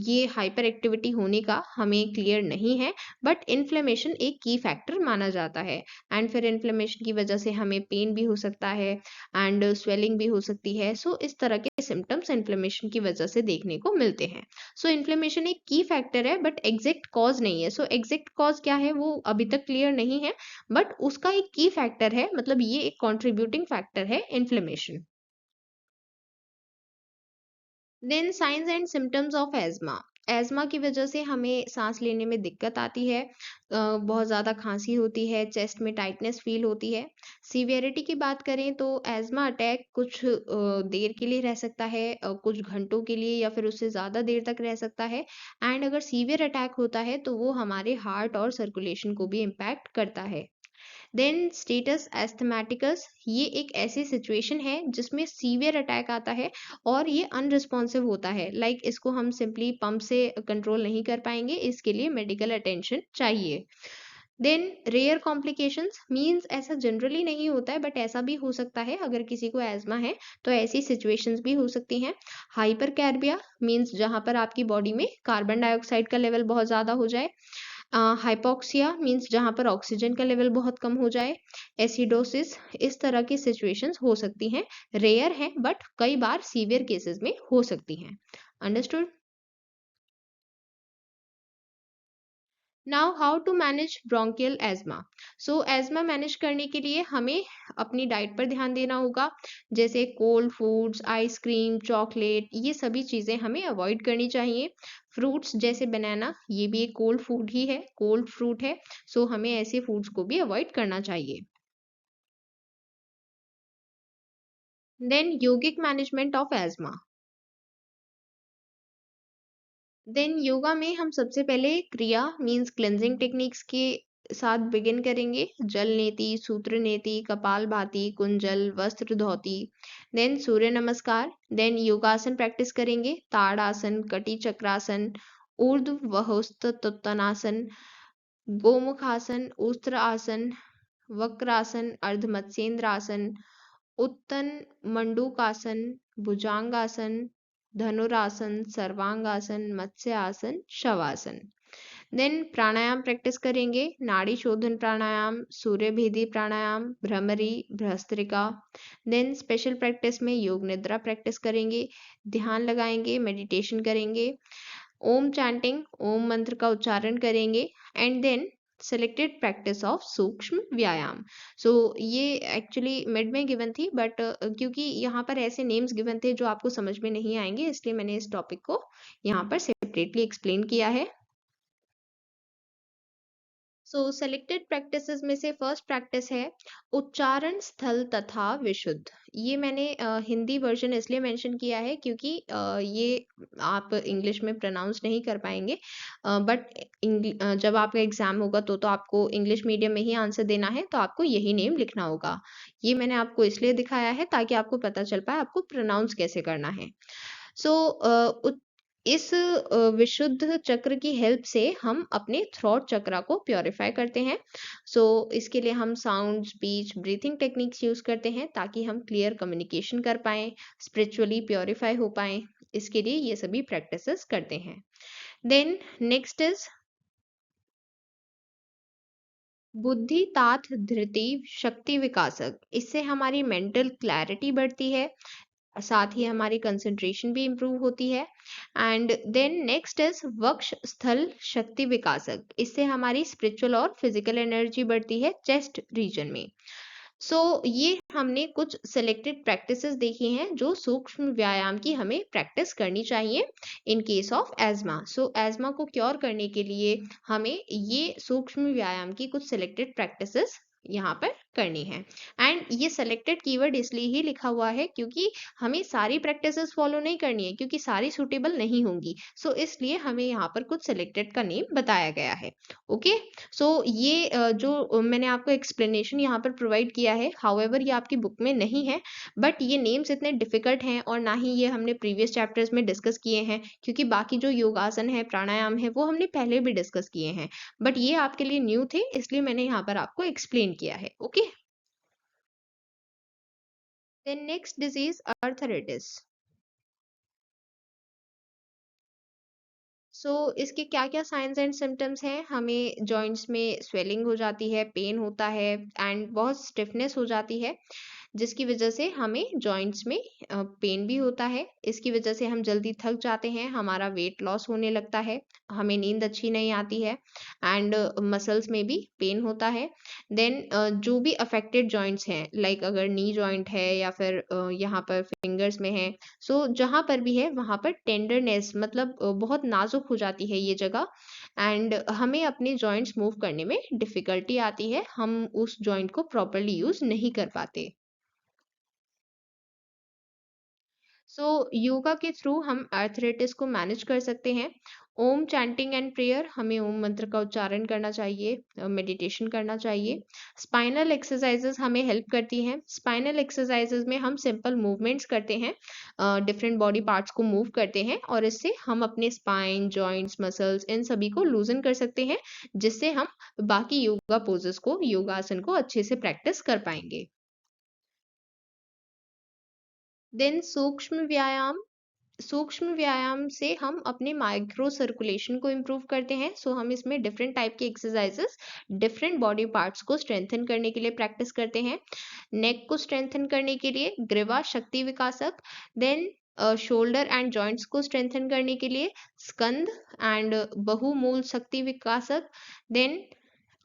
[SPEAKER 1] ये हाइपर एक्टिविटी होने का हमें क्लियर नहीं है, बट इन्फ्लेमेशन एक की फैक्टर माना जाता है एंड फिर इन्फ्लेमेशन की वजह से हमें पेन भी हो सकता है एंड स्वेलिंग भी हो सकती है। सो इस तरह के सिम्टम्स इन्फ्लेमेशन की वजह से देखने को मिलते हैं। सो इन्फ्लेमेशन एक की फैक्टर है बट एग्जैक्ट कॉज नहीं है। सो एग्जैक्ट कॉज क्या है वो अभी तक क्लियर नहीं है, बट उसका एक की फैक्टर है, मतलब ये एक कॉन्ट्रीब्यूटिंग फैक्टर है inflammation. Then signs and symptoms of asthma. Asthma की वजह से हमें सांस लेने में दिक्कत आती है, बहुत ज़्यादा खांसी होती है, चेस्ट में टाइटनेस फील होती है। सीवियरिटी की बात करें तो एज़्मा अटैक कुछ देर के लिए रह सकता है, कुछ घंटों के लिए या फिर उससे ज़्यादा देर तक रह सकता है एंड अगर सीवियर अटैक होता है तो वो हमारे हार्ट और सर्कुलेशन को भी इम्पैक्ट करता है। देन स्टेटस एस्थमेटिकस, ये एक ऐसी सिचुएशन है जिसमें सीवियर अटैक आता है और ये अनरिस्पॉन्सिव होता है, लाइक इसको हम सिंपली पंप से कंट्रोल नहीं कर पाएंगे, इसके लिए मेडिकल अटेंशन चाहिए। देन रेयर कॉम्प्लिकेशंस मींस ऐसा जनरली नहीं होता है बट ऐसा भी हो सकता है, अगर किसी को एज्मा है तो ऐसी सिचुएशंस भी हो सकती हैं। हाइपर कैर्बिया मींस जहां पर आपकी बॉडी में कार्बन डाइऑक्साइड का लेवल बहुत ज़्यादा हो जाए। हाइपोक्सिया मींस जहाँ पर ऑक्सीजन का लेवल बहुत कम हो जाए। एसिडोसिस, इस तरह की सिचुएशंस हो सकती हैं, रेयर हैं बट कई बार सीवियर केसेस में हो सकती हैं। Understood. Now how to manage bronchial asthma. So asthma manage करने के लिए हमें अपनी डाइट पर ध्यान देना होगा, जैसे कोल्ड फूड्स, आइसक्रीम, चॉकलेट, ये सभी चीज़ें हमें अवॉइड करनी चाहिए। फ्रूट्स जैसे बनाना, ये भी एक कोल्ड फूड ही है, कोल्ड फ्रूट है, सो हमें ऐसे फूड्स को भी अवॉइड करना चाहिए। Then yogic management of asthma. Then yoga में हम सबसे पहले क्रिया मीन्स क्लेंजिंग टेक्निक्स के साथ बिगिन करेंगे। जल नेति, सूत्र नेति, कपाल भाती, कुंजल, वस्त्र धोती। देन सूर्य नमस्कार। देन योगासन प्रैक्टिस करेंगे, ताड़ासन, कटी चक्रासन, ऊर्ध्व वहुस्तनासन, गोमुखासन, उस्त्र आसन, वक्रासन, अर्धमत्स्येंद्रासन, उत्तन मंडूकासन, भुजंगासन, धनुरासन, सर्वांगासन, मत्स्य आसन, शवासन। देन प्राणायाम प्रैक्टिस करेंगे, नाड़ी शोधन pranayama, Surya Bhedi pranayama, Bhramari, Bhastrika. Then special practice में योग निद्रा प्रैक्टिस करेंगे, ध्यान लगाएंगे, मेडिटेशन करेंगे, ओम चैंटिंग, ओम मंत्र का उच्चारण करेंगे and then selected practice of सूक्ष्म व्यायाम। सो ये एक्चुअली मिड में गिवन थी बट क्योंकि यहाँ पर ऐसे नेम्स गिवन थे जो आपको समझ में नहीं आएंगे, इसलिए मैंने इस टॉपिक को यहाँ पर सेपरेटली एक्सप्लेन किया है। सो सेलेक्टेड प्रैक्टिसेस में से फर्स्ट प्रैक्टिस है उच्चारण स्थल तथा विशुद्ध। ये मैंने हिंदी वर्जन इसलिए मेंशन किया है क्योंकि ये आप इंग्लिश में प्रोनाउंस नहीं कर पाएंगे, बट जब आपका एग्जाम होगा तो आपको इंग्लिश मीडियम में ही आंसर देना है, तो आपको यही नेम लिखना होगा। ये मैंने आपको इसलिए दिखाया है ताकि आपको पता चल पाए आपको प्रोनाउंस कैसे करना है। सो इस विशुद्ध चक्र की हेल्प से हम अपने थ्रॉट चक्रा को प्योरीफाई करते हैं। सो इसके लिए हम sound, speech, breathing techniques use करते हैं ताकि हम क्लियर कम्युनिकेशन कर पाएं, स्पिरिचुअली प्योरीफाई हो पाएं। इसके लिए ये सभी प्रैक्टिसेस करते हैं। देन नेक्स्ट इज बुद्धि तात धृति शक्ति विकासक। इससे हमारी मेंटल क्लैरिटी बढ़ती है, साथ ही हमारी कंसंट्रेशन भी इम्प्रूव होती है। एंड देन नेक्स्ट इज वक्ष स्थल शक्ति विकासक। इससे हमारी स्पिरिचुअल और फिजिकल एनर्जी बढ़ती है चेस्ट रीजन में। सो ये हमने कुछ सिलेक्टेड प्रैक्टिसेस देखी हैं जो सूक्ष्म व्यायाम की हमें प्रैक्टिस करनी चाहिए इन केस ऑफ एज्मा। सो एज्मा को क्योर करने के लिए हमें ये सूक्ष्म व्यायाम की कुछ सिलेक्टेड प्रैक्टिसेस यहाँ पर करनी है। एंड ये सेलेक्टेड कीवर्ड इसलिए ही लिखा हुआ है क्योंकि हमें सारी प्रैक्टिसेस फॉलो नहीं करनी है, क्योंकि सारी सूटेबल नहीं होंगी। सो इसलिए हमें यहाँ पर कुछ सेलेक्टेड का नेम बताया गया है। ओके, सो ये जो मैंने आपको एक्सप्लेनेशन यहाँ पर प्रोवाइड किया है, हाउएवर ये आपकी बुक में नहीं है, बट ये नेम्स इतने डिफिकल्ट हैं और ना ही ये हमने प्रीवियस चैप्टर्स में डिस्कस किए हैं, क्योंकि बाकी जो योगासन है, प्राणायाम है, वो हमने पहले भी डिस्कस किए हैं, बट ये आपके लिए न्यू थे, इसलिए मैंने यहाँ पर आपको एक्सप्लेन किया है। Okay, then next disease arthritis. सो इसके क्या क्या साइंस एंड सिम्टम्स हैं? हमें जॉइंट्स में स्वेलिंग हो जाती है, पेन होता है एंड बहुत स्टिफनेस हो जाती है, जिसकी वजह से हमें जॉइंट्स में पेन भी होता है। इसकी वजह से हम जल्दी थक जाते हैं, हमारा वेट लॉस होने लगता है, हमें नींद अच्छी नहीं आती है एंड मसल्स में भी पेन होता है। देन जो भी अफेक्टेड जॉइंट्स हैं, लाइक अगर नी जॉइंट है या फिर यहाँ पर फिंगर्स में है, सो जहाँ पर भी है वहाँ पर टेंडरनेस, मतलब बहुत नाजुक हो जाती है ये जगह एंड हमें अपने जॉइंट्स मूव करने में डिफिकल्टी आती है, हम उस जॉइंट को प्रॉपरली यूज नहीं कर पाते। सो योगा के थ्रू हम आर्थराइटिस को मैनेज कर सकते हैं। ओम चैंटिंग एंड प्रेयर, हमें ओम मंत्र का उच्चारण करना चाहिए, मेडिटेशन करना चाहिए। स्पाइनल एक्सरसाइजेस हमें हेल्प करती हैं। स्पाइनल एक्सरसाइजेस में हम सिंपल मूवमेंट्स करते हैं, डिफरेंट बॉडी पार्ट्स को मूव करते हैं और इससे हम अपने स्पाइन, जॉइंट्स, मसल्स इन सभी को लूजन कर सकते हैं, जिससे हम बाकी योगा पोजेस को, योगासन को अच्छे से प्रैक्टिस कर पाएंगे। देन सूक्ष्म व्यायाम से हम अपने माइक्रो सर्कुलेशन को इम्प्रूव करते हैं। सो हम इसमें डिफरेंट टाइप के एक्सरसाइजेस डिफरेंट बॉडी पार्ट्स को स्ट्रेंथन करने के लिए प्रैक्टिस करते हैं। नेक को स्ट्रेंथन करने के लिए ग्रीवा शक्ति विकासक, देन शोल्डर एंड जॉइंट्स को स्ट्रेंथन करने के लिए स्कंद एंड बहुमूल शक्ति विकासक, देन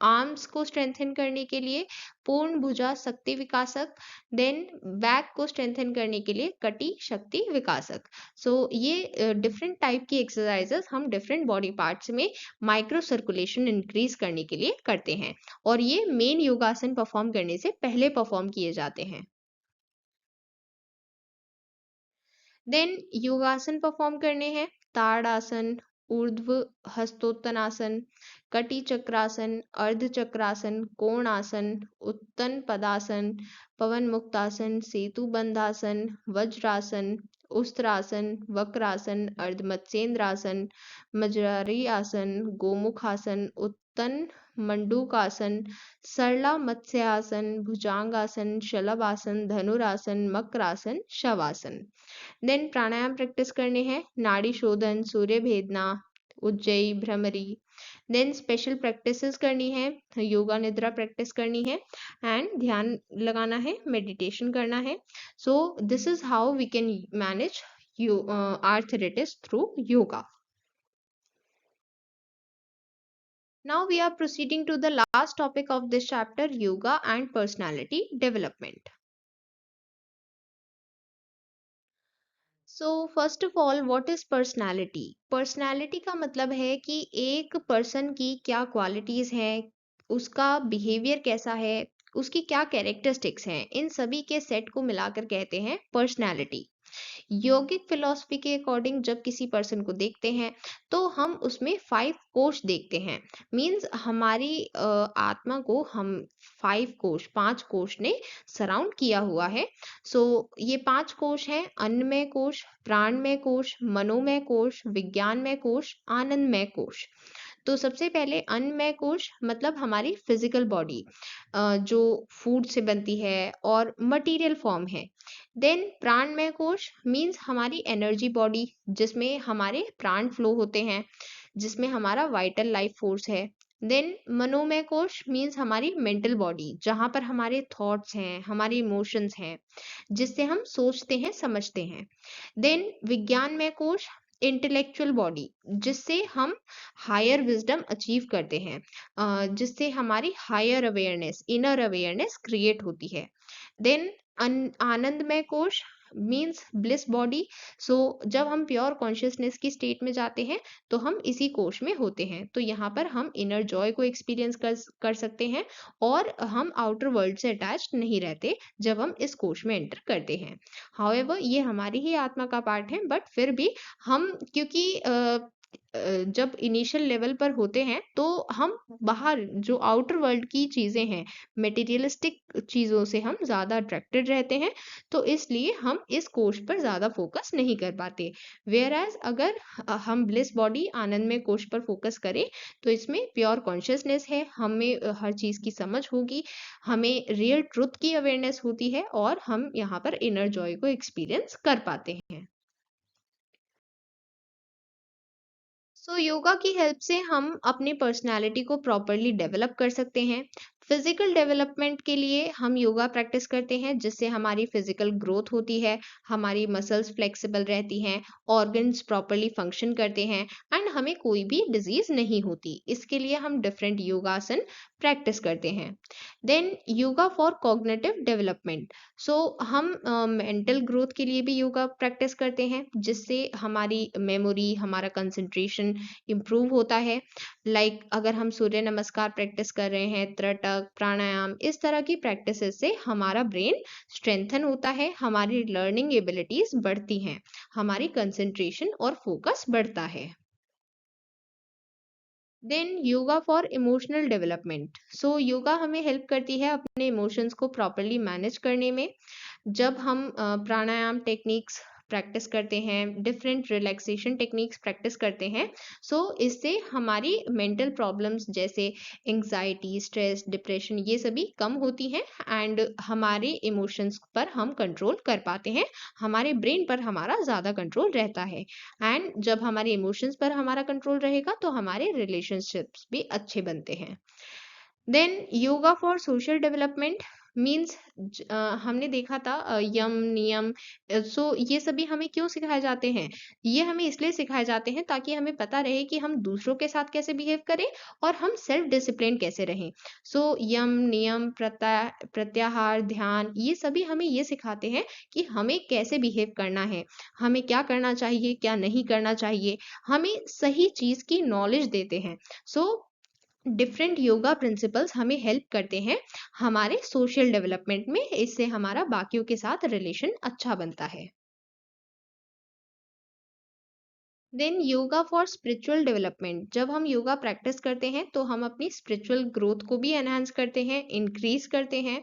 [SPEAKER 1] आर्म्स को स्ट्रेंथन करने के लिए पूर्ण भुजा शक्ति विकासक, देन बैक को स्ट्रेंथन करने के लिए कटी शक्ति विकासक। सो ये डिफरेंट टाइप की एक्सरसाइजेस हम डिफरेंट बॉडी पार्ट्स में माइक्रो सर्कुलेशन इंक्रीज करने के लिए करते हैं और ये मेन योगासन परफॉर्म करने से पहले परफॉर्म किए जाते हैं। देन योगासन परफॉर्म करने हैं, ताड़ासन, ऊर्ध्व हस्तोत्तनासन, कटी चक्रासन, अर्ध चक्रासन, कोणासन, उत्तन पदासन, पवन मुक्तासन, सेतु बंधासन, वज्रासन, उस्त्रासन, वक्रासन, अर्ध मत्स्येंद्रासन, मजरारी आसन, गोमुखासन, उत्तन मंडूकासन, सरला मत्स्यासन, भुजांगासन, शलभासन, धनुरासन, मकरासन, शवासन। देन प्राणायाम प्रैक्टिस करने हैं, Nadi Shodhan, Surya Bhedana, Ujjayi, Bhramari. Then special practices करनी है, योगा निद्रा प्रैक्टिस करनी है एंड ध्यान लगाना है, मेडिटेशन करना है। So this is how we can manage arthritis through yoga. Now we are proceeding to the last topic of this chapter, yoga and personality development. So first of all, what is personality? Personality का मतलब है कि एक person की क्या qualities हैं, उसका behaviour कैसा है, उसकी क्या कैरेक्टरिस्टिक्स हैं, इन सभी के सेट को मिलाकर कहते हैं पर्सनालिटी। योगिक फिलॉसफी के अकॉर्डिंग जब किसी पर्सन को देखते हैं तो हम उसमें 5 कोश देखते हैं। मींस हमारी आत्मा को हम 5 कोश ने सराउंड किया हुआ है। सो ये 5 कोश हैं, अन्नमय कोश, प्राणमय कोश, मनोमय कोश, विज्ञानमय कोश, आनंदमय कोश। तो सबसे पहले अन्नमय कोश मतलब हमारी फिजिकल बॉडी, जो फूड से बनती है और मटेरियल फॉर्म है। देन प्राणमय कोश मीन्स हमारी एनर्जी बॉडी, जिसमें हमारे प्राण फ्लो होते हैं, जिसमें हमारा वाइटल लाइफ फोर्स है। देन मनोमय कोश मीन्स हमारी मेंटल बॉडी, जहाँ पर हमारे थॉट्स हैं, हमारे इमोशंस हैं, जिससे हम सोचते हैं, समझते हैं। देन विज्ञानमय कोश इंटेलेक्चुअल बॉडी, जिससे हम हायर विजडम अचीव करते हैं, जिससे हमारी higher awareness, inner awareness create होती है। देन आनंदमय कोश मीन्स ब्लिस बॉडी। सो जब हम प्योर कॉन्शियसनेस की स्टेट में जाते हैं तो हम इसी कोष में होते हैं। तो यहाँ पर हम इनर जॉय को एक्सपीरियंस कर सकते हैं और हम आउटर वर्ल्ड से अटैच्ड नहीं रहते जब हम इस कोष में एंटर करते हैं। हाउएवर ये हमारी ही आत्मा का पार्ट है, बट फिर भी हम क्योंकि जब इनिशियल लेवल पर होते हैं तो हम बाहर जो आउटर वर्ल्ड की चीज़ें हैं, मटेरियलिस्टिक चीज़ों से हम ज़्यादा अट्रैक्टेड रहते हैं, तो इसलिए हम इस कोष पर ज़्यादा फोकस नहीं कर पाते। वेयर एज अगर हम ब्लिस बॉडी आनंद में कोष पर फोकस करें तो इसमें प्योर कॉन्शियसनेस है, हमें हर चीज़ की समझ होगी, हमें रियल ट्रुथ की अवेयरनेस होती है और हम यहाँ पर इनर जॉय को एक्सपीरियंस कर पाते हैं। योगा की हेल्प से हम अपनी पर्सनालिटी को प्रॉपरली डेवलप कर सकते हैं। फिजिकल डेवलपमेंट के लिए हम योगा प्रैक्टिस करते हैं जिससे हमारी फिजिकल ग्रोथ होती है, हमारी मसल्स फ्लेक्सिबल रहती हैं, ऑर्गन्स प्रॉपरली फंक्शन करते हैं एंड हमें कोई भी डिजीज नहीं होती। इसके लिए हम डिफरेंट योगासन प्रैक्टिस करते हैं। Then yoga for cognitive development. हम मेंटल ग्रोथ के लिए भी योगा प्रैक्टिस करते हैं जिससे हमारी मेमोरी, हमारा कंसंट्रेशन इम्प्रूव होता है। अगर हम सूर्य नमस्कार प्रैक्टिस कर रहे हैं, त्रटक, प्राणायाम, इस तरह की प्रैक्टिसेस से हमारा ब्रेन स्ट्रेंथन होता है, हमारी लर्निंग एबिलिटीज बढ़ती हैं, हमारी कंसंट्रेशन और फोकस बढ़ता है। Then yoga for emotional development. Yoga हमें हेल्प करती है अपने इमोशंस को प्रॉपरली मैनेज करने में। जब हम प्राणायाम टेक्निक्स प्रैक्टिस करते हैं, डिफरेंट रिलैक्सेशन टेक्निक्स प्रैक्टिस करते हैं, इससे हमारी मेंटल प्रॉब्लम्स जैसे एंजाइटी, स्ट्रेस, डिप्रेशन ये सभी कम होती हैं एंड हमारे इमोशंस पर हम कंट्रोल कर पाते हैं, हमारे ब्रेन पर हमारा ज़्यादा कंट्रोल रहता है एंड जब हमारे इमोशंस पर हमारा कंट्रोल रहेगा तो हमारे रिलेशनशिप्स भी अच्छे बनते हैं। Then yoga for social development means हमने देखा था यम नियम। ये सभी हमें क्यों सिखाए जाते हैं? ये हमें इसलिए सिखाए जाते हैं ताकि हमें पता रहे कि हम दूसरों के साथ कैसे बिहेव करें और हम सेल्फ डिसिप्लिन कैसे रहें। यम नियम प्रत्याहार ध्यान ये सभी हमें ये सिखाते हैं कि हमें कैसे बिहेव करना है, हमें क्या करना चाहिए क्या नहीं करना चाहिए, हमें सही चीज की नॉलेज देते हैं। डिफरेंट योगा प्रिंसिपल्स हमें हेल्प करते हैं हमारे सोशल डेवलपमेंट में, इससे हमारा बाकियों के साथ रिलेशन अच्छा बनता है। Then yoga for spiritual development. जब हम योगा प्रैक्टिस करते हैं तो हम अपनी स्पिरिचुअल ग्रोथ को भी एनहांस करते हैं, इंक्रीज करते हैं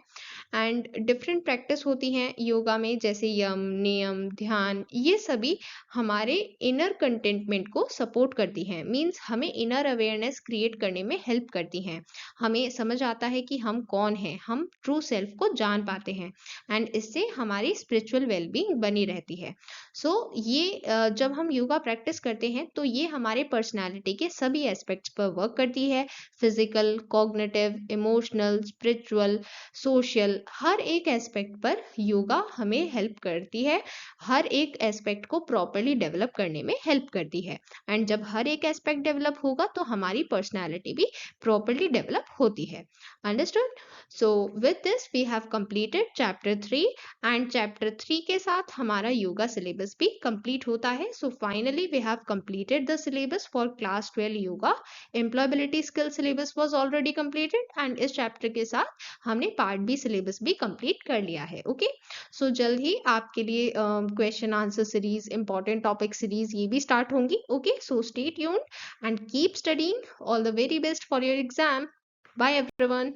[SPEAKER 1] एंड डिफरेंट प्रैक्टिस होती हैं योगा में जैसे यम नियम ध्यान, ये सभी हमारे इनर कंटेंटमेंट को सपोर्ट करती हैं। मींस हमें इनर अवेयरनेस क्रिएट करने में हेल्प करती हैं, हमें समझ आता है कि हम कौन हैं, हम ट्रू सेल्फ को जान पाते हैं एंड इससे हमारी स्पिरिचुअल वेलबींग बनी रहती है। जब हम योगा प्रैक्टिस करते हैं तो ये हमारे पर्सनालिटी के सभी एस्पेक्ट्स पर वर्क करती है। Physical, cognitive, emotional, spiritual, social, हर एक एस्पेक्ट पर योगा हमें हेल्प करती है, हर एक एस्पेक्ट को प्रॉपरली डेवलप करने में हेल्प करती है एंड जब हर एक एस्पेक्ट डेवलप होगा तो हमारी पर्सनालिटी भी प्रॉपरली डेवलप होती है। Understood? With this we have completed chapter 3 एंड चैप्टर 3 के साथ हमारा योगा सिलेबस भी कंप्लीट होता है। Finally we have completed the syllabus for class 12 yoga. Employability skill syllabus was already completed and इस चैप्टर के साथ हमने पार्ट बी सिलेबस भी कंप्लीट कर लिया है। ओके, जल्द ही आपके लिए question answer series, important topic series ये भी स्टार्ट होंगी। Okay, so stay tuned and keep studying. All the very best for your exam. Bye everyone.